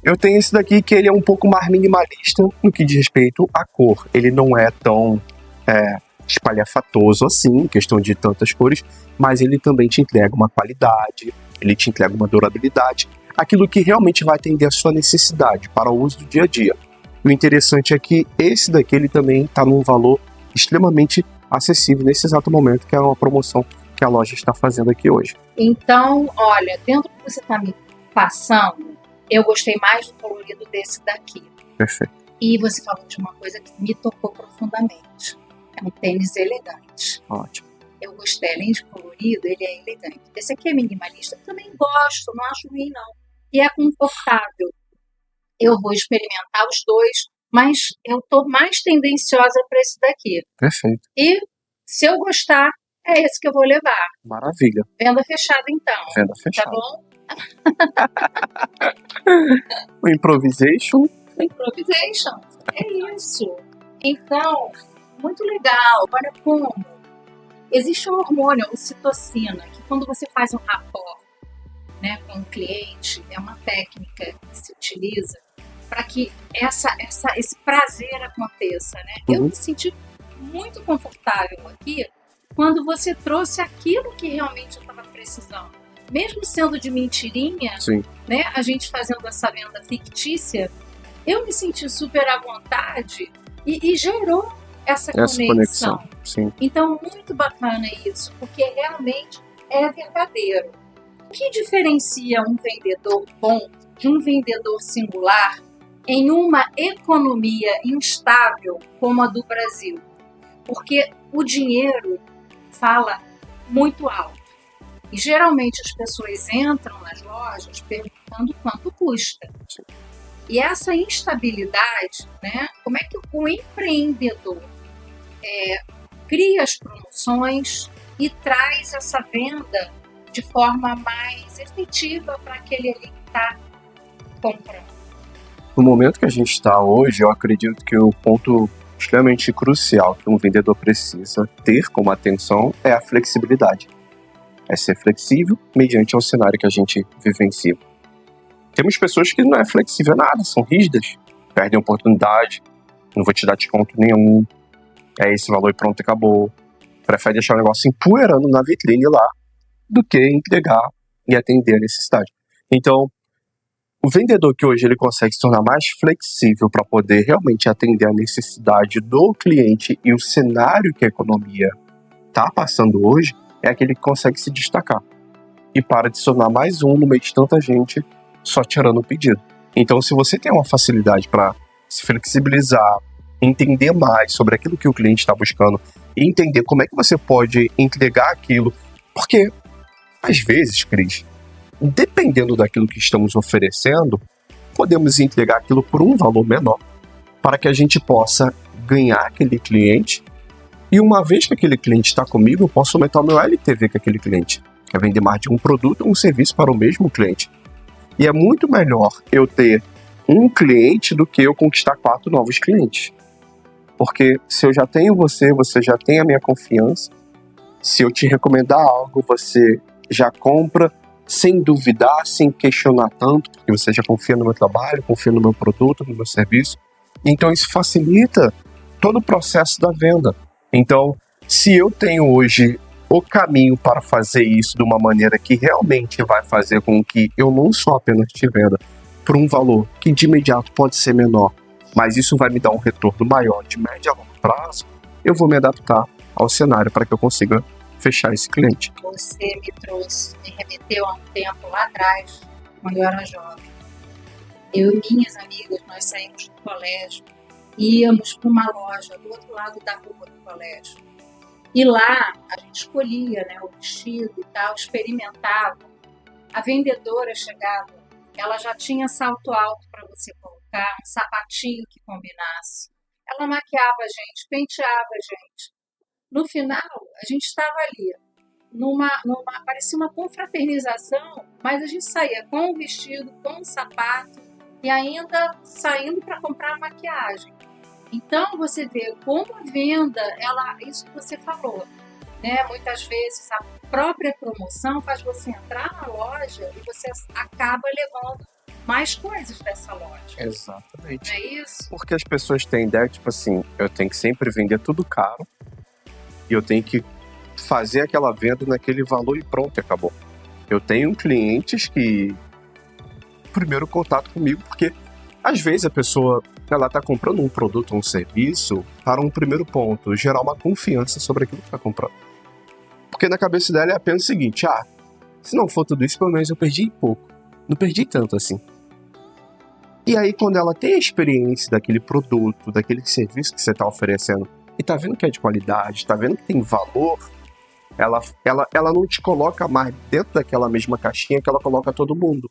Eu tenho esse daqui que ele é um pouco mais minimalista no que diz respeito à cor. Ele não é tão espalhafatoso assim, em questão de tantas cores, mas ele também te entrega uma qualidade, ele te entrega uma durabilidade, aquilo que realmente vai atender a sua necessidade para o uso do dia a dia. O interessante é que esse daqui ele também está num valor extremamente acessível nesse exato momento, que é uma promoção que a loja está fazendo aqui hoje. Então, olha, dentro do que você está me passando, eu gostei mais do colorido desse daqui. Perfeito. E você falou de uma coisa que me tocou profundamente. É um tênis elegante. Ótimo. Eu gostei, além de colorido, ele é elegante. Esse aqui é minimalista, eu também gosto, não acho ruim não. E é confortável. Eu vou experimentar os 2, mas eu estou mais tendenciosa para esse daqui. Perfeito. E se eu gostar, é esse que eu vou levar. Maravilha. Venda fechada então. Venda fechada. Tá bom? O improvisation. É isso. Então, muito legal. Olha como existe um hormônio, a ocitocina, que quando você faz um rapport, né, com o cliente, é uma técnica que se utiliza para que esse prazer aconteça, né? Eu me senti muito confortável aqui quando você trouxe aquilo que realmente eu estava precisando. Mesmo sendo de mentirinha, Sim. né, a gente fazendo essa venda fictícia, eu me senti super à vontade e gerou essa conexão. Sim. Então, muito bacana isso, porque realmente é verdadeiro. O que diferencia um vendedor bom de um vendedor singular em uma economia instável como a do Brasil? Porque o dinheiro fala muito alto. E geralmente as pessoas entram nas lojas perguntando quanto custa. E essa instabilidade, né? Como é que o empreendedor cria as promoções e traz essa venda de forma mais efetiva para aquele ali que está comprando? No momento que a gente está hoje, eu acredito que o ponto extremamente crucial que um vendedor precisa ter como atenção é a flexibilidade. É ser flexível mediante o cenário que a gente vivencia. Temos pessoas que não é flexível nada, são rígidas, perdem oportunidade, não vou te dar desconto nenhum, é esse valor e pronto, acabou. Prefere deixar o negócio empoeirando na vitrine lá do que entregar e atender a necessidade. Então, o vendedor que hoje ele consegue se tornar mais flexível para poder realmente atender a necessidade do cliente e o cenário que a economia está passando hoje, é aquele que consegue se destacar e para de se tornar mais um no meio de tanta gente só tirando o pedido. Então, se você tem uma facilidade para se flexibilizar, entender mais sobre aquilo que o cliente está buscando e entender como é que você pode entregar aquilo, porque às vezes, Cris, dependendo daquilo que estamos oferecendo, podemos entregar aquilo por um valor menor para que a gente possa ganhar aquele cliente. E uma vez que aquele cliente está comigo, eu posso aumentar o meu LTV com aquele cliente. É vender mais de um produto ou um serviço para o mesmo cliente. E é muito melhor eu ter um cliente do que eu conquistar 4 novos clientes. Porque se eu já tenho você já tem a minha confiança. Se eu te recomendar algo, você já compra sem duvidar, sem questionar tanto, porque você já confia no meu trabalho, confia no meu produto, no meu serviço. Então isso facilita todo o processo da venda. Então, se eu tenho hoje o caminho para fazer isso de uma maneira que realmente vai fazer com que eu não só apenas te venda por um valor que de imediato pode ser menor, mas isso vai me dar um retorno maior de médio a longo prazo, eu vou me adaptar ao cenário para que eu consiga fechar esse cliente. Você me remeteu a um tempo lá atrás, quando eu era jovem. Eu e minhas amigas, nós saímos do colégio, íamos para uma loja do outro lado da rua do colégio. E lá a gente escolhia, né, o vestido e tal, experimentava. A vendedora chegava, ela já tinha salto alto para você colocar, um sapatinho que combinasse. Ela maquiava a gente, penteava a gente. No final, a gente estava ali, parecia uma confraternização, mas a gente saía com o vestido, com o sapato e ainda saindo para comprar maquiagem. Então, você vê como a venda, isso que você falou, né? Muitas vezes a própria promoção faz você entrar na loja e você acaba levando mais coisas dessa loja. Exatamente. Não é isso? Porque as pessoas têm ideia, tipo assim, eu tenho que sempre vender tudo caro e eu tenho que fazer aquela venda naquele valor e pronto, acabou. Eu tenho clientes que primeiro contato comigo, porque às vezes a pessoa ela está comprando um produto ou um serviço para um primeiro ponto, gerar uma confiança sobre aquilo que está comprando. Porque na cabeça dela é apenas o seguinte, se não for tudo isso, pelo menos eu perdi pouco. Não perdi tanto assim. E aí quando ela tem a experiência daquele produto, daquele serviço que você está oferecendo, e está vendo que é de qualidade, está vendo que tem valor, ela não te coloca mais dentro daquela mesma caixinha que ela coloca todo mundo.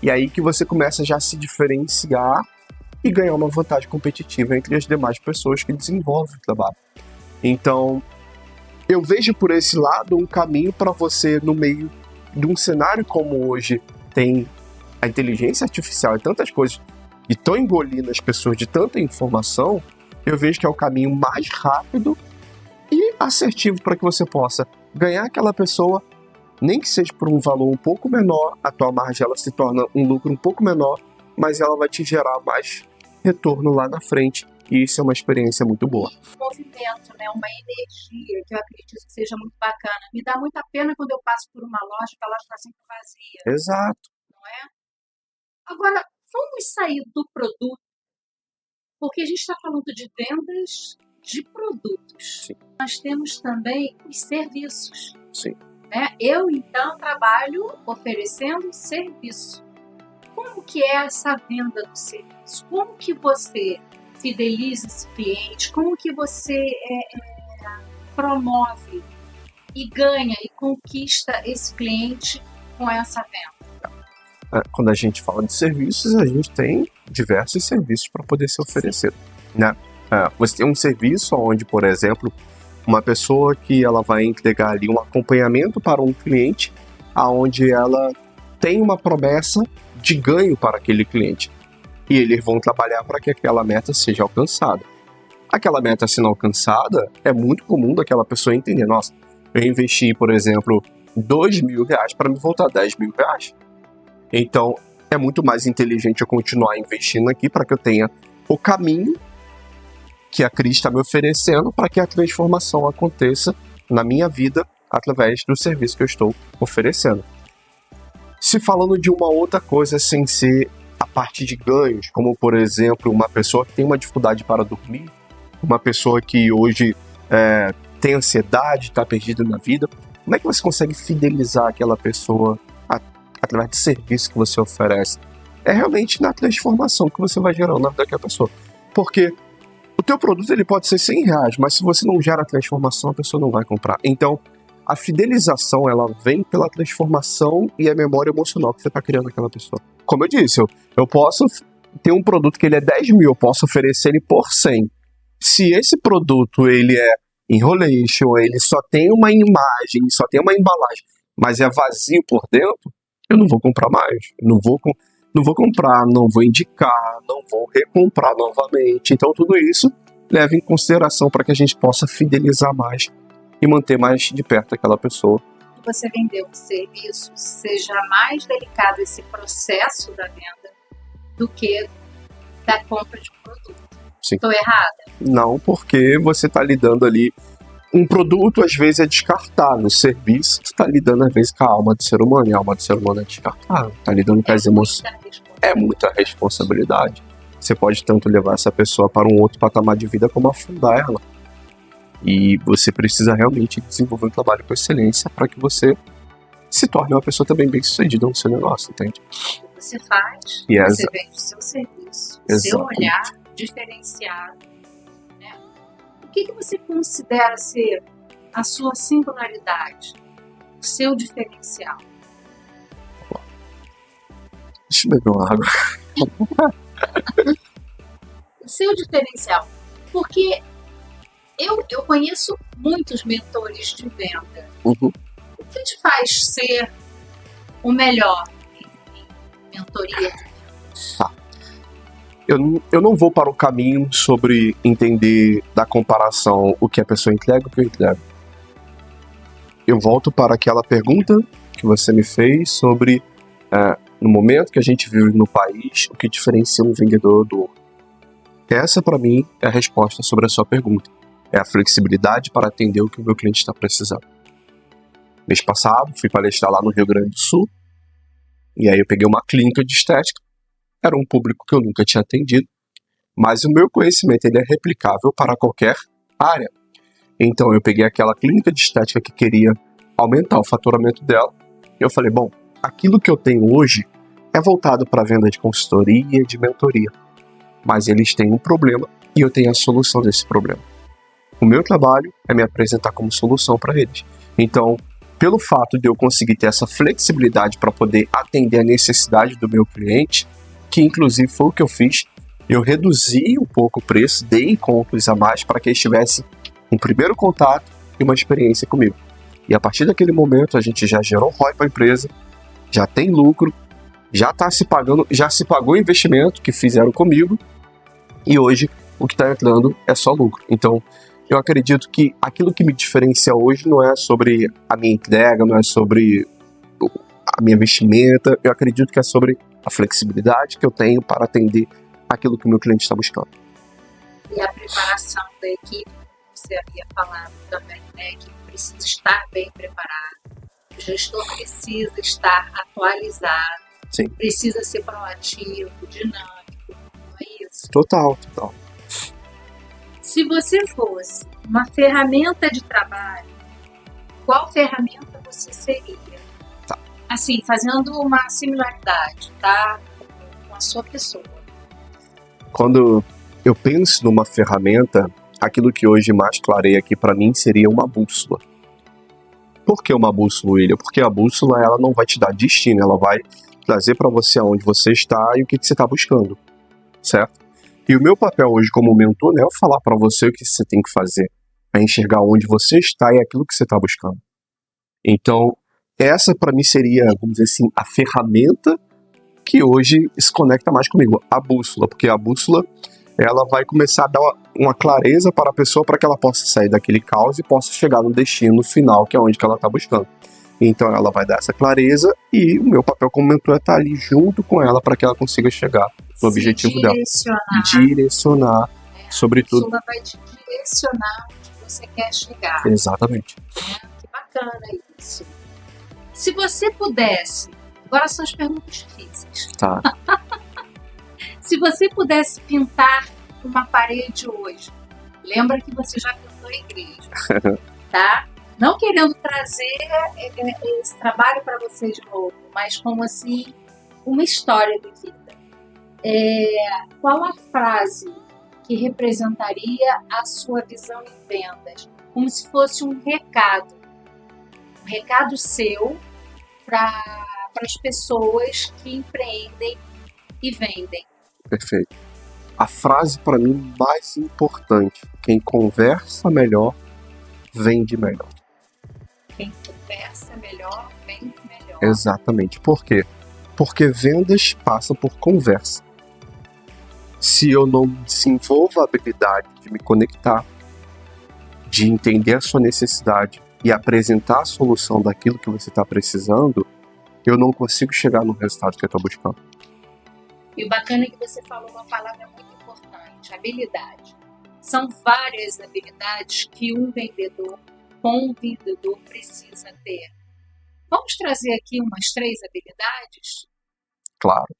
E aí que você começa já a se diferenciar e ganhar uma vantagem competitiva entre as demais pessoas que desenvolvem o trabalho. Então, eu vejo por esse lado um caminho para você, no meio de um cenário como hoje, tem a inteligência artificial e tantas coisas e estão engolindo as pessoas de tanta informação, eu vejo que é o caminho mais rápido e assertivo para que você possa ganhar aquela pessoa, nem que seja por um valor um pouco menor, a tua margem ela se torna um lucro um pouco menor, mas ela vai te gerar mais retorno lá na frente, e isso é uma experiência muito boa. Um movimento, né, uma energia que eu acredito que seja muito bacana. Me dá muita pena quando eu passo por uma loja que a loja está sempre vazia. Exato. Não é? Agora, vamos sair do produto, porque a gente está falando de vendas de produtos. Sim. Nós temos também os serviços. Sim. Né? Eu, então, trabalho oferecendo serviço. Como que é essa venda do serviço? Como que você fideliza esse cliente? Como que você promove e ganha e conquista esse cliente com essa venda? Quando a gente fala de serviços, a gente tem diversos serviços para poder ser oferecido, né? Você tem um serviço onde, por exemplo, uma pessoa que ela vai entregar ali um acompanhamento para um cliente, aonde ela tem uma promessa de ganho para aquele cliente. E eles vão trabalhar para que aquela meta seja alcançada. Aquela meta sendo alcançada, é muito comum daquela pessoa entender, nossa, eu investi, por exemplo, R$2.000 para me voltar R$10.000. Então, é muito mais inteligente eu continuar investindo aqui para que eu tenha o caminho que a Cris está me oferecendo para que a transformação aconteça na minha vida através do serviço que eu estou oferecendo. Se falando de uma outra coisa sem ser a parte de ganhos, como por exemplo uma pessoa que tem uma dificuldade para dormir, uma pessoa que hoje tem ansiedade, está perdida na vida, como é que você consegue fidelizar aquela pessoa através do serviço que você oferece? É realmente na transformação que você vai gerando na vida daquela pessoa. Porque o teu produto ele pode ser R$100, mas se você não gera a transformação, a pessoa não vai comprar. Então, a fidelização ela vem pela transformação e a memória emocional que você está criando naquela pessoa. Como eu disse, eu posso ter um produto que ele é 10 mil, eu posso oferecer ele por 100. Se esse produto ele é enrolation, ele só tem uma imagem, só tem uma embalagem, mas é vazio por dentro, eu não vou comprar mais. Não vou comprar, não vou indicar, não vou recomprar novamente. Então tudo isso leva em consideração para que a gente possa fidelizar mais e manter mais de perto aquela pessoa. Você vender um serviço, seja mais delicado esse processo da venda do que da compra de um produto. Estou errada? Não, porque você está lidando ali. Um produto às vezes é descartável, o serviço você está lidando às vezes com a alma do ser humano, e a alma do ser humano é descartável, está lidando com as emoções. É muita responsabilidade. Você pode tanto levar essa pessoa para um outro patamar de vida como afundar ela. E você precisa realmente desenvolver um trabalho com excelência para que você se torne uma pessoa também bem sucedida no seu negócio, entende? Você faz, você vende o seu serviço, o seu olhar diferenciado. Né? O que você considera ser a sua singularidade, o seu diferencial? Deixa eu beber uma água. O seu diferencial. Porque eu conheço muitos mentores de venda. Uhum. O que te faz ser o melhor em mentoria de vendas? Tá. Eu não vou para o caminho sobre entender da comparação o que a pessoa entrega e o que eu entrego. Eu volto para aquela pergunta que você me fez sobre no momento que a gente vive no país, o que diferencia um vendedor do outro. Essa, para mim, é a resposta sobre a sua pergunta. É a flexibilidade para atender o que o meu cliente está precisando. Mês passado, fui palestrar lá no Rio Grande do Sul, e aí eu peguei uma clínica de estética. Era um público que eu nunca tinha atendido, mas o meu conhecimento ele é replicável para qualquer área. Então eu peguei aquela clínica de estética que queria aumentar o faturamento dela, e eu falei, bom, aquilo que eu tenho hoje é voltado para a venda de consultoria e de mentoria, mas eles têm um problema e eu tenho a solução desse problema. O meu trabalho é me apresentar como solução para eles. Então, pelo fato de eu conseguir ter essa flexibilidade para poder atender a necessidade do meu cliente, que inclusive foi o que eu fiz, eu reduzi um pouco o preço, dei encontros a mais para que eles tivessem um primeiro contato e uma experiência comigo. E a partir daquele momento a gente já gerou ROI para a empresa, já tem lucro, já está se pagando, já se pagou o investimento que fizeram comigo e hoje o que está entrando é só lucro. Então, eu acredito que aquilo que me diferencia hoje não é sobre a minha entrega, não é sobre a minha vestimenta, eu acredito que é sobre a flexibilidade que eu tenho para atender aquilo que o meu cliente está buscando. E a preparação da equipe, você havia falado também, né, que precisa estar bem preparado, o gestor precisa estar atualizado, Sim. Precisa ser proativo, dinâmico, não é isso? Total. Se você fosse uma ferramenta de trabalho, qual ferramenta você seria? Tá. Assim, fazendo uma similaridade, tá? Com a sua pessoa. Quando eu penso numa ferramenta, aquilo que hoje mais clareia aqui para mim seria uma bússola. Por que uma bússola, William? Porque a bússola ela não vai te dar destino, ela vai trazer para você aonde você está e o que você está buscando, certo? E o meu papel hoje como mentor não é eu falar para você o que você tem que fazer, é enxergar onde você está e aquilo que você está buscando. Então, essa para mim seria, vamos dizer assim, a ferramenta que hoje se conecta mais comigo, a bússola, porque a bússola ela vai começar a dar uma clareza para a pessoa para que ela possa sair daquele caos e possa chegar no destino final, que é onde que ela está buscando. Então ela vai dar essa clareza e o meu papel como mentor é estar ali junto com ela para que ela consiga chegar no objetivo dela. Direcionar, sobretudo. A bússola vai te direcionar onde você quer chegar. Exatamente. Que bacana isso. Se você pudesse, agora são as perguntas difíceis. Tá. Se você pudesse pintar uma parede hoje, lembra que você já pintou a igreja, tá? Não querendo trazer esse trabalho para você de novo, mas como assim, uma história de vida. Qual a frase que representaria a sua visão em vendas? Como se fosse um recado seu para as pessoas que empreendem e vendem. Perfeito. A frase para mim mais importante: quem conversa melhor, vende melhor. Quem conversa melhor, vende melhor. Exatamente. Por quê? Porque vendas passam por conversa. Se eu não desenvolvo a habilidade de me conectar, de entender a sua necessidade e apresentar a solução daquilo que você está precisando, eu não consigo chegar no resultado que eu estou buscando. E o bacana é que você falou uma palavra muito importante, habilidade. São várias habilidades que um vendedor precisa ter. Vamos trazer aqui umas 3 habilidades? Claro.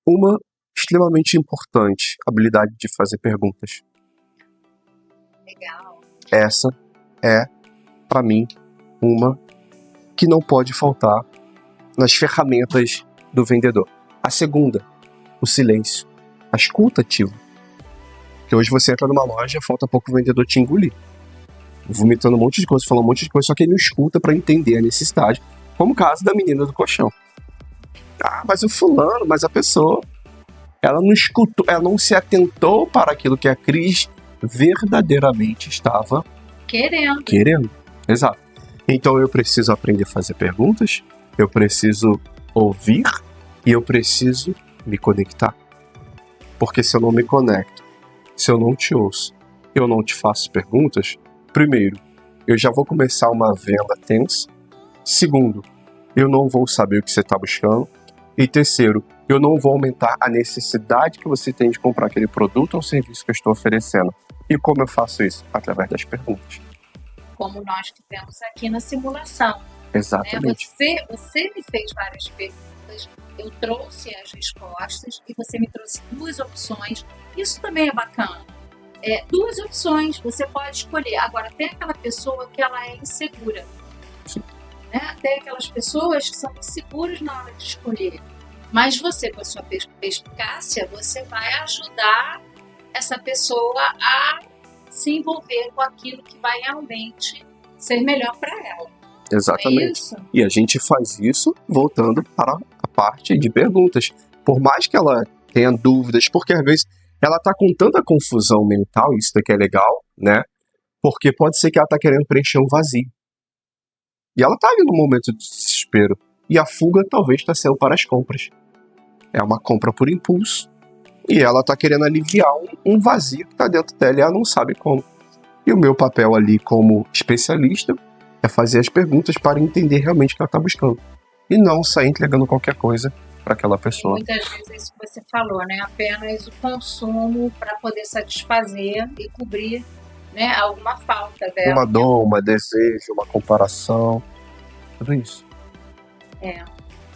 Uma extremamente importante, a habilidade de fazer perguntas. Legal. Essa é, para mim, uma que não pode faltar nas ferramentas do vendedor. A segunda, o silêncio, a escuta ativa. Porque hoje você entra numa loja, falta pouco o vendedor te engolir. Vomitando um monte de coisa, falando um monte de coisa, só que ele não escuta para entender a necessidade. Como o caso da menina do colchão. Ah, mas o fulano, mas a pessoa, ela não escutou, ela não se atentou para aquilo que a Cris verdadeiramente estava querendo. Exato. Então eu preciso aprender a fazer perguntas, eu preciso ouvir e eu preciso me conectar. Porque se eu não me conecto, se eu não te ouço, eu não te faço perguntas, primeiro, eu já vou começar uma venda tensa. Segundo, eu não vou saber o que você está buscando. E terceiro, eu não vou aumentar a necessidade que você tem de comprar aquele produto ou serviço que eu estou oferecendo. E como eu faço isso? Através das perguntas. Como nós fizemos aqui na simulação. Exatamente. Você me fez várias perguntas, eu trouxe as respostas e você me trouxe 2 opções. Isso também é bacana. 2 opções, você pode escolher. Agora, tem aquela pessoa que ela é insegura. Sim. Né? Tem aquelas pessoas que são inseguras na hora de escolher. Mas você, com a sua perspicácia, você vai ajudar essa pessoa a se envolver com aquilo que vai realmente ser melhor para ela. Exatamente. É isso? E a gente faz isso voltando para a parte de perguntas. Por mais que ela tenha dúvidas, porque às vezes ela está com tanta confusão mental, isso daqui é legal, né? Porque pode ser que ela está querendo preencher um vazio. E ela está ali no momento de desespero. E a fuga talvez está sendo para as compras. É uma compra por impulso. E ela está querendo aliviar um vazio que está dentro dela e ela não sabe como. E o meu papel ali como especialista é fazer as perguntas para entender realmente o que ela está buscando. E não sair entregando qualquer coisa para aquela pessoa. E muitas vezes é isso que você falou, né? Apenas o consumo para poder satisfazer e cobrir, né, alguma falta dela. Uma dor, um desejo, uma comparação, tudo isso.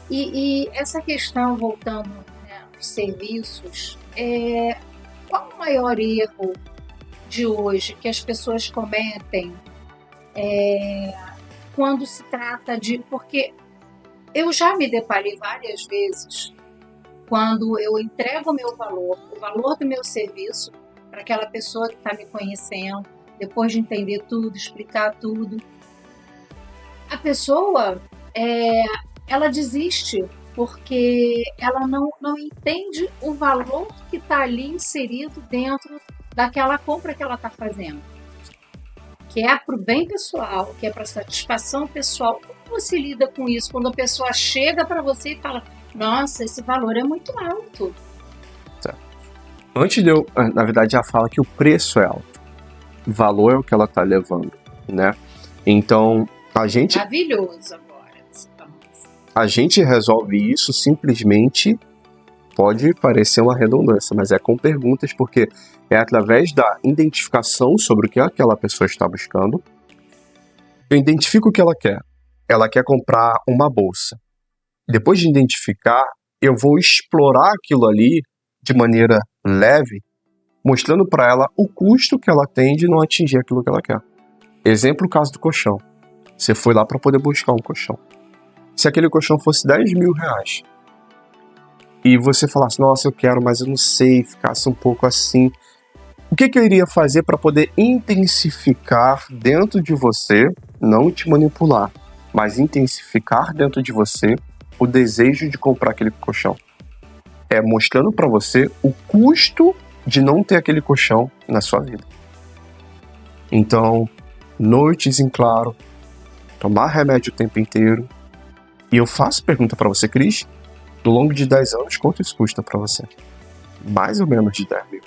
E essa questão, voltando, né, aos serviços, qual o maior erro de hoje que as pessoas cometem quando se trata de... Porque eu já me deparei várias vezes quando eu entrego o valor do meu serviço para aquela pessoa que está me conhecendo, depois de entender tudo, explicar tudo. A pessoa, ela desiste porque ela não entende o valor que está ali inserido dentro daquela compra que ela está fazendo. Que é para o bem pessoal, que é para satisfação pessoal. Como você lida com isso quando a pessoa chega para você e fala: Nossa, esse valor é muito alto. Antes de eu, na verdade, já fala que o preço é alto. O valor é o que ela tá levando, né? Então, Maravilhoso agora. a gente resolve isso simplesmente, pode parecer uma redundância, mas é com perguntas, porque é através da identificação sobre o que aquela pessoa está buscando. Eu identifico o que ela quer. Ela quer comprar uma bolsa. Depois de identificar, eu vou explorar aquilo ali de maneira leve, mostrando para ela o custo que ela tem de não atingir aquilo que ela quer. Exemplo, o caso do colchão. Você foi lá para poder buscar um colchão. Se aquele colchão fosse 10 mil reais e você falasse, nossa, eu quero, mas eu não sei, ficasse um pouco assim, o que eu iria fazer para poder intensificar dentro de você, não te manipular, mas intensificar dentro de você o desejo de comprar aquele colchão? É mostrando para você o custo de não ter aquele colchão na sua vida. Então, noites em claro, tomar remédio o tempo inteiro. E eu faço pergunta para você, Cris, no longo de 10 anos, quanto isso custa para você? Mais ou menos de 10 mil.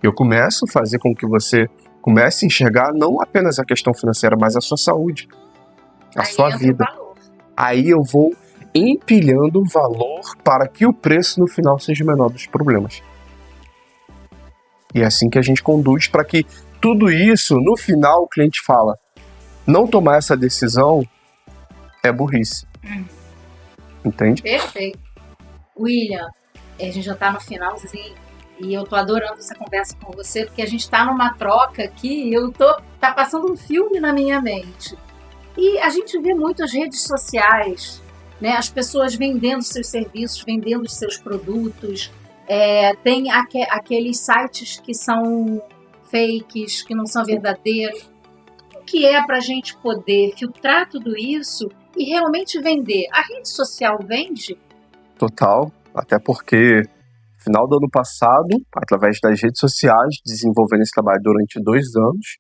Eu começo a fazer com que você comece a enxergar não apenas a questão financeira, mas a sua saúde, a sua vida. Aí eu vou empilhando o valor para que o preço no final seja o menor dos problemas. E é assim que a gente conduz para que tudo isso, no final, o cliente fala, não tomar essa decisão é burrice. Entende? Perfeito. William, a gente já está no finalzinho e eu tô adorando essa conversa com você, porque a gente está numa troca aqui e tá passando um filme na minha mente. E a gente vê muito as redes sociais, né? As pessoas vendendo seus serviços, vendendo seus produtos. Tem aqueles sites que são fakes, que não são verdadeiros. O que é para a gente poder filtrar tudo isso e realmente vender? A rede social vende? Total, até porque no final do ano passado, através das redes sociais, desenvolvendo esse trabalho durante 2 anos,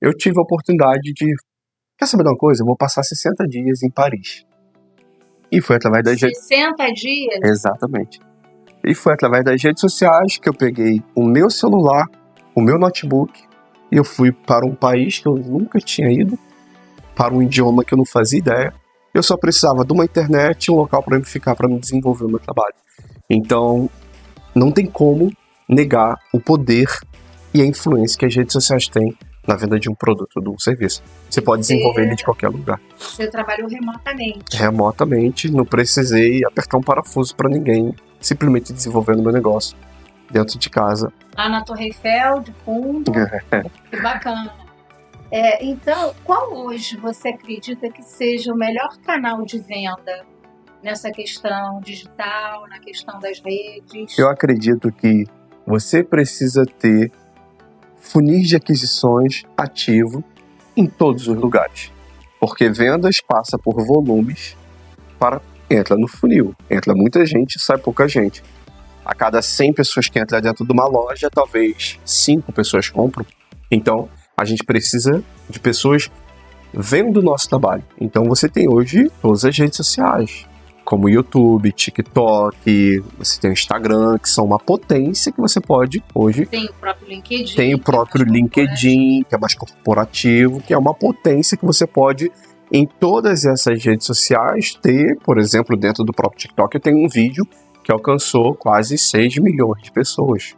eu tive a oportunidade de, quer saber de uma coisa? Eu vou passar 60 dias em Paris. E foi através das 60 dias? Exatamente. E foi através das redes sociais que eu peguei o meu celular, o meu notebook, e eu fui para um país que eu nunca tinha ido, para um idioma que eu não fazia ideia. Eu só precisava de uma internet e um local para eu ficar, para me desenvolver o meu trabalho. Então, não tem como negar o poder e a influência que as redes sociais têm na venda de um produto ou de um serviço. Você pode desenvolver ele de qualquer lugar. Você trabalhou remotamente. Remotamente, não precisei apertar um parafuso para ninguém, simplesmente desenvolvendo meu negócio dentro de casa. Lá na Torre Eiffel, de fundo. Que bacana. Então, qual hoje você acredita que seja o melhor canal de venda nessa questão digital, na questão das redes? Eu acredito que você precisa ter funis de aquisições ativo em todos os lugares. Porque vendas passa por volumes, entra no funil. Entra muita gente, sai pouca gente. A cada 100 pessoas que entram dentro de uma loja, talvez 5 pessoas compram. Então, a gente precisa de pessoas vendo o nosso trabalho. Então, você tem hoje todas as redes sociais, como YouTube, TikTok, você tem o Instagram, que são uma potência que você pode hoje... Tem o próprio LinkedIn. Tem o próprio LinkedIn, que é mais corporativo, que é uma potência que você pode, em todas essas redes sociais, ter, por exemplo, dentro do próprio TikTok, eu tenho um vídeo que alcançou quase 6 milhões de pessoas.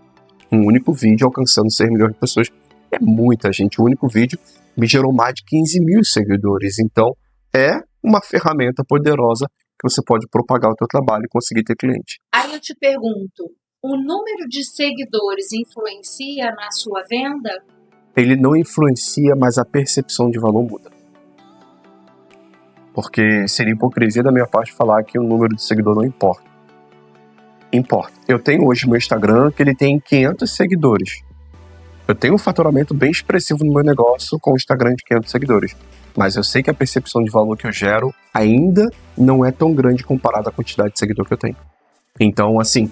Um único vídeo alcançando 6 milhões de pessoas é muita gente. Um único vídeo me gerou mais de 15 mil seguidores. Então, é uma ferramenta poderosa que você pode propagar o teu trabalho e conseguir ter cliente. Aí eu te pergunto, o número de seguidores influencia na sua venda? Ele não influencia, mas a percepção de valor muda. Porque seria hipocrisia da minha parte falar que o número de seguidor não importa. Importa. Eu tenho hoje meu Instagram que ele tem 500 seguidores. Eu tenho um faturamento bem expressivo no meu negócio com o Instagram de 500 seguidores. Mas eu sei que a percepção de valor que eu gero ainda não é tão grande comparada à quantidade de seguidor que eu tenho. Então, assim,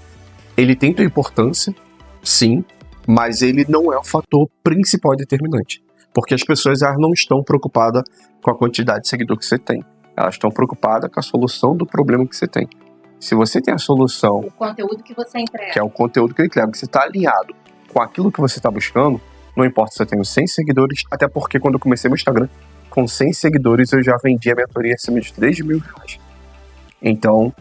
ele tem sua importância, sim, mas ele não é o fator principal e determinante. Porque as pessoas não estão preocupadas com a quantidade de seguidor que você tem. Elas estão preocupadas com a solução do problema que você tem. Se você tem a solução, O conteúdo que você entrega. que é o conteúdo que eu entrego, que você está alinhado com aquilo que você está buscando, não importa se eu tenho 100 seguidores, até porque quando eu comecei meu Instagram, com 100 seguidores eu já vendi a mentoria acima de R$3.000. Então,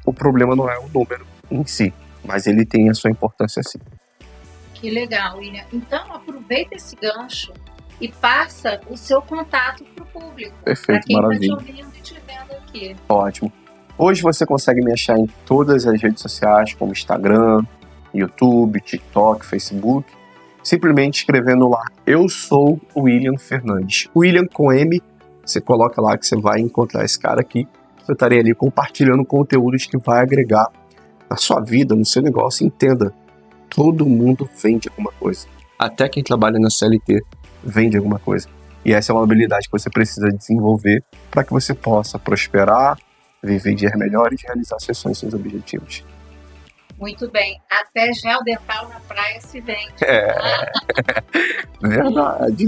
o problema não é o número em si, mas ele tem a sua importância sim. Que legal, William. Então, aproveita esse gancho e passa o seu contato para o público. Perfeito, para quem está te maravilha. ouvindo e te vendo aqui. Ótimo. Hoje você consegue me achar em todas as redes sociais, como Instagram, YouTube, TikTok, Facebook, simplesmente escrevendo lá, eu sou o William Fernandes. William com M, você coloca lá que você vai encontrar esse cara aqui. Eu estarei ali compartilhando conteúdos que vai agregar na sua vida, no seu negócio. Entenda, todo mundo vende alguma coisa. Até quem trabalha na CLT vende alguma coisa. E essa é uma habilidade que você precisa desenvolver para que você possa prosperar, viver dias melhores e realizar seus sonhos e seus objetivos. Muito bem. Até gel dental na praia se vende. Verdade.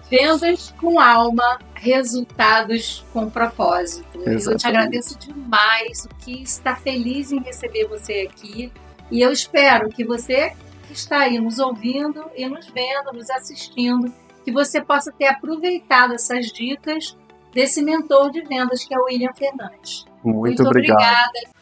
Vendas com alma, resultados com propósito. Exatamente. Eu te agradeço demais. O que está feliz em receber você aqui. E eu espero que você que está aí nos ouvindo e nos vendo, nos assistindo, que você possa ter aproveitado essas dicas desse mentor de vendas que é o William Fernandes. Muito obrigado. Obrigada.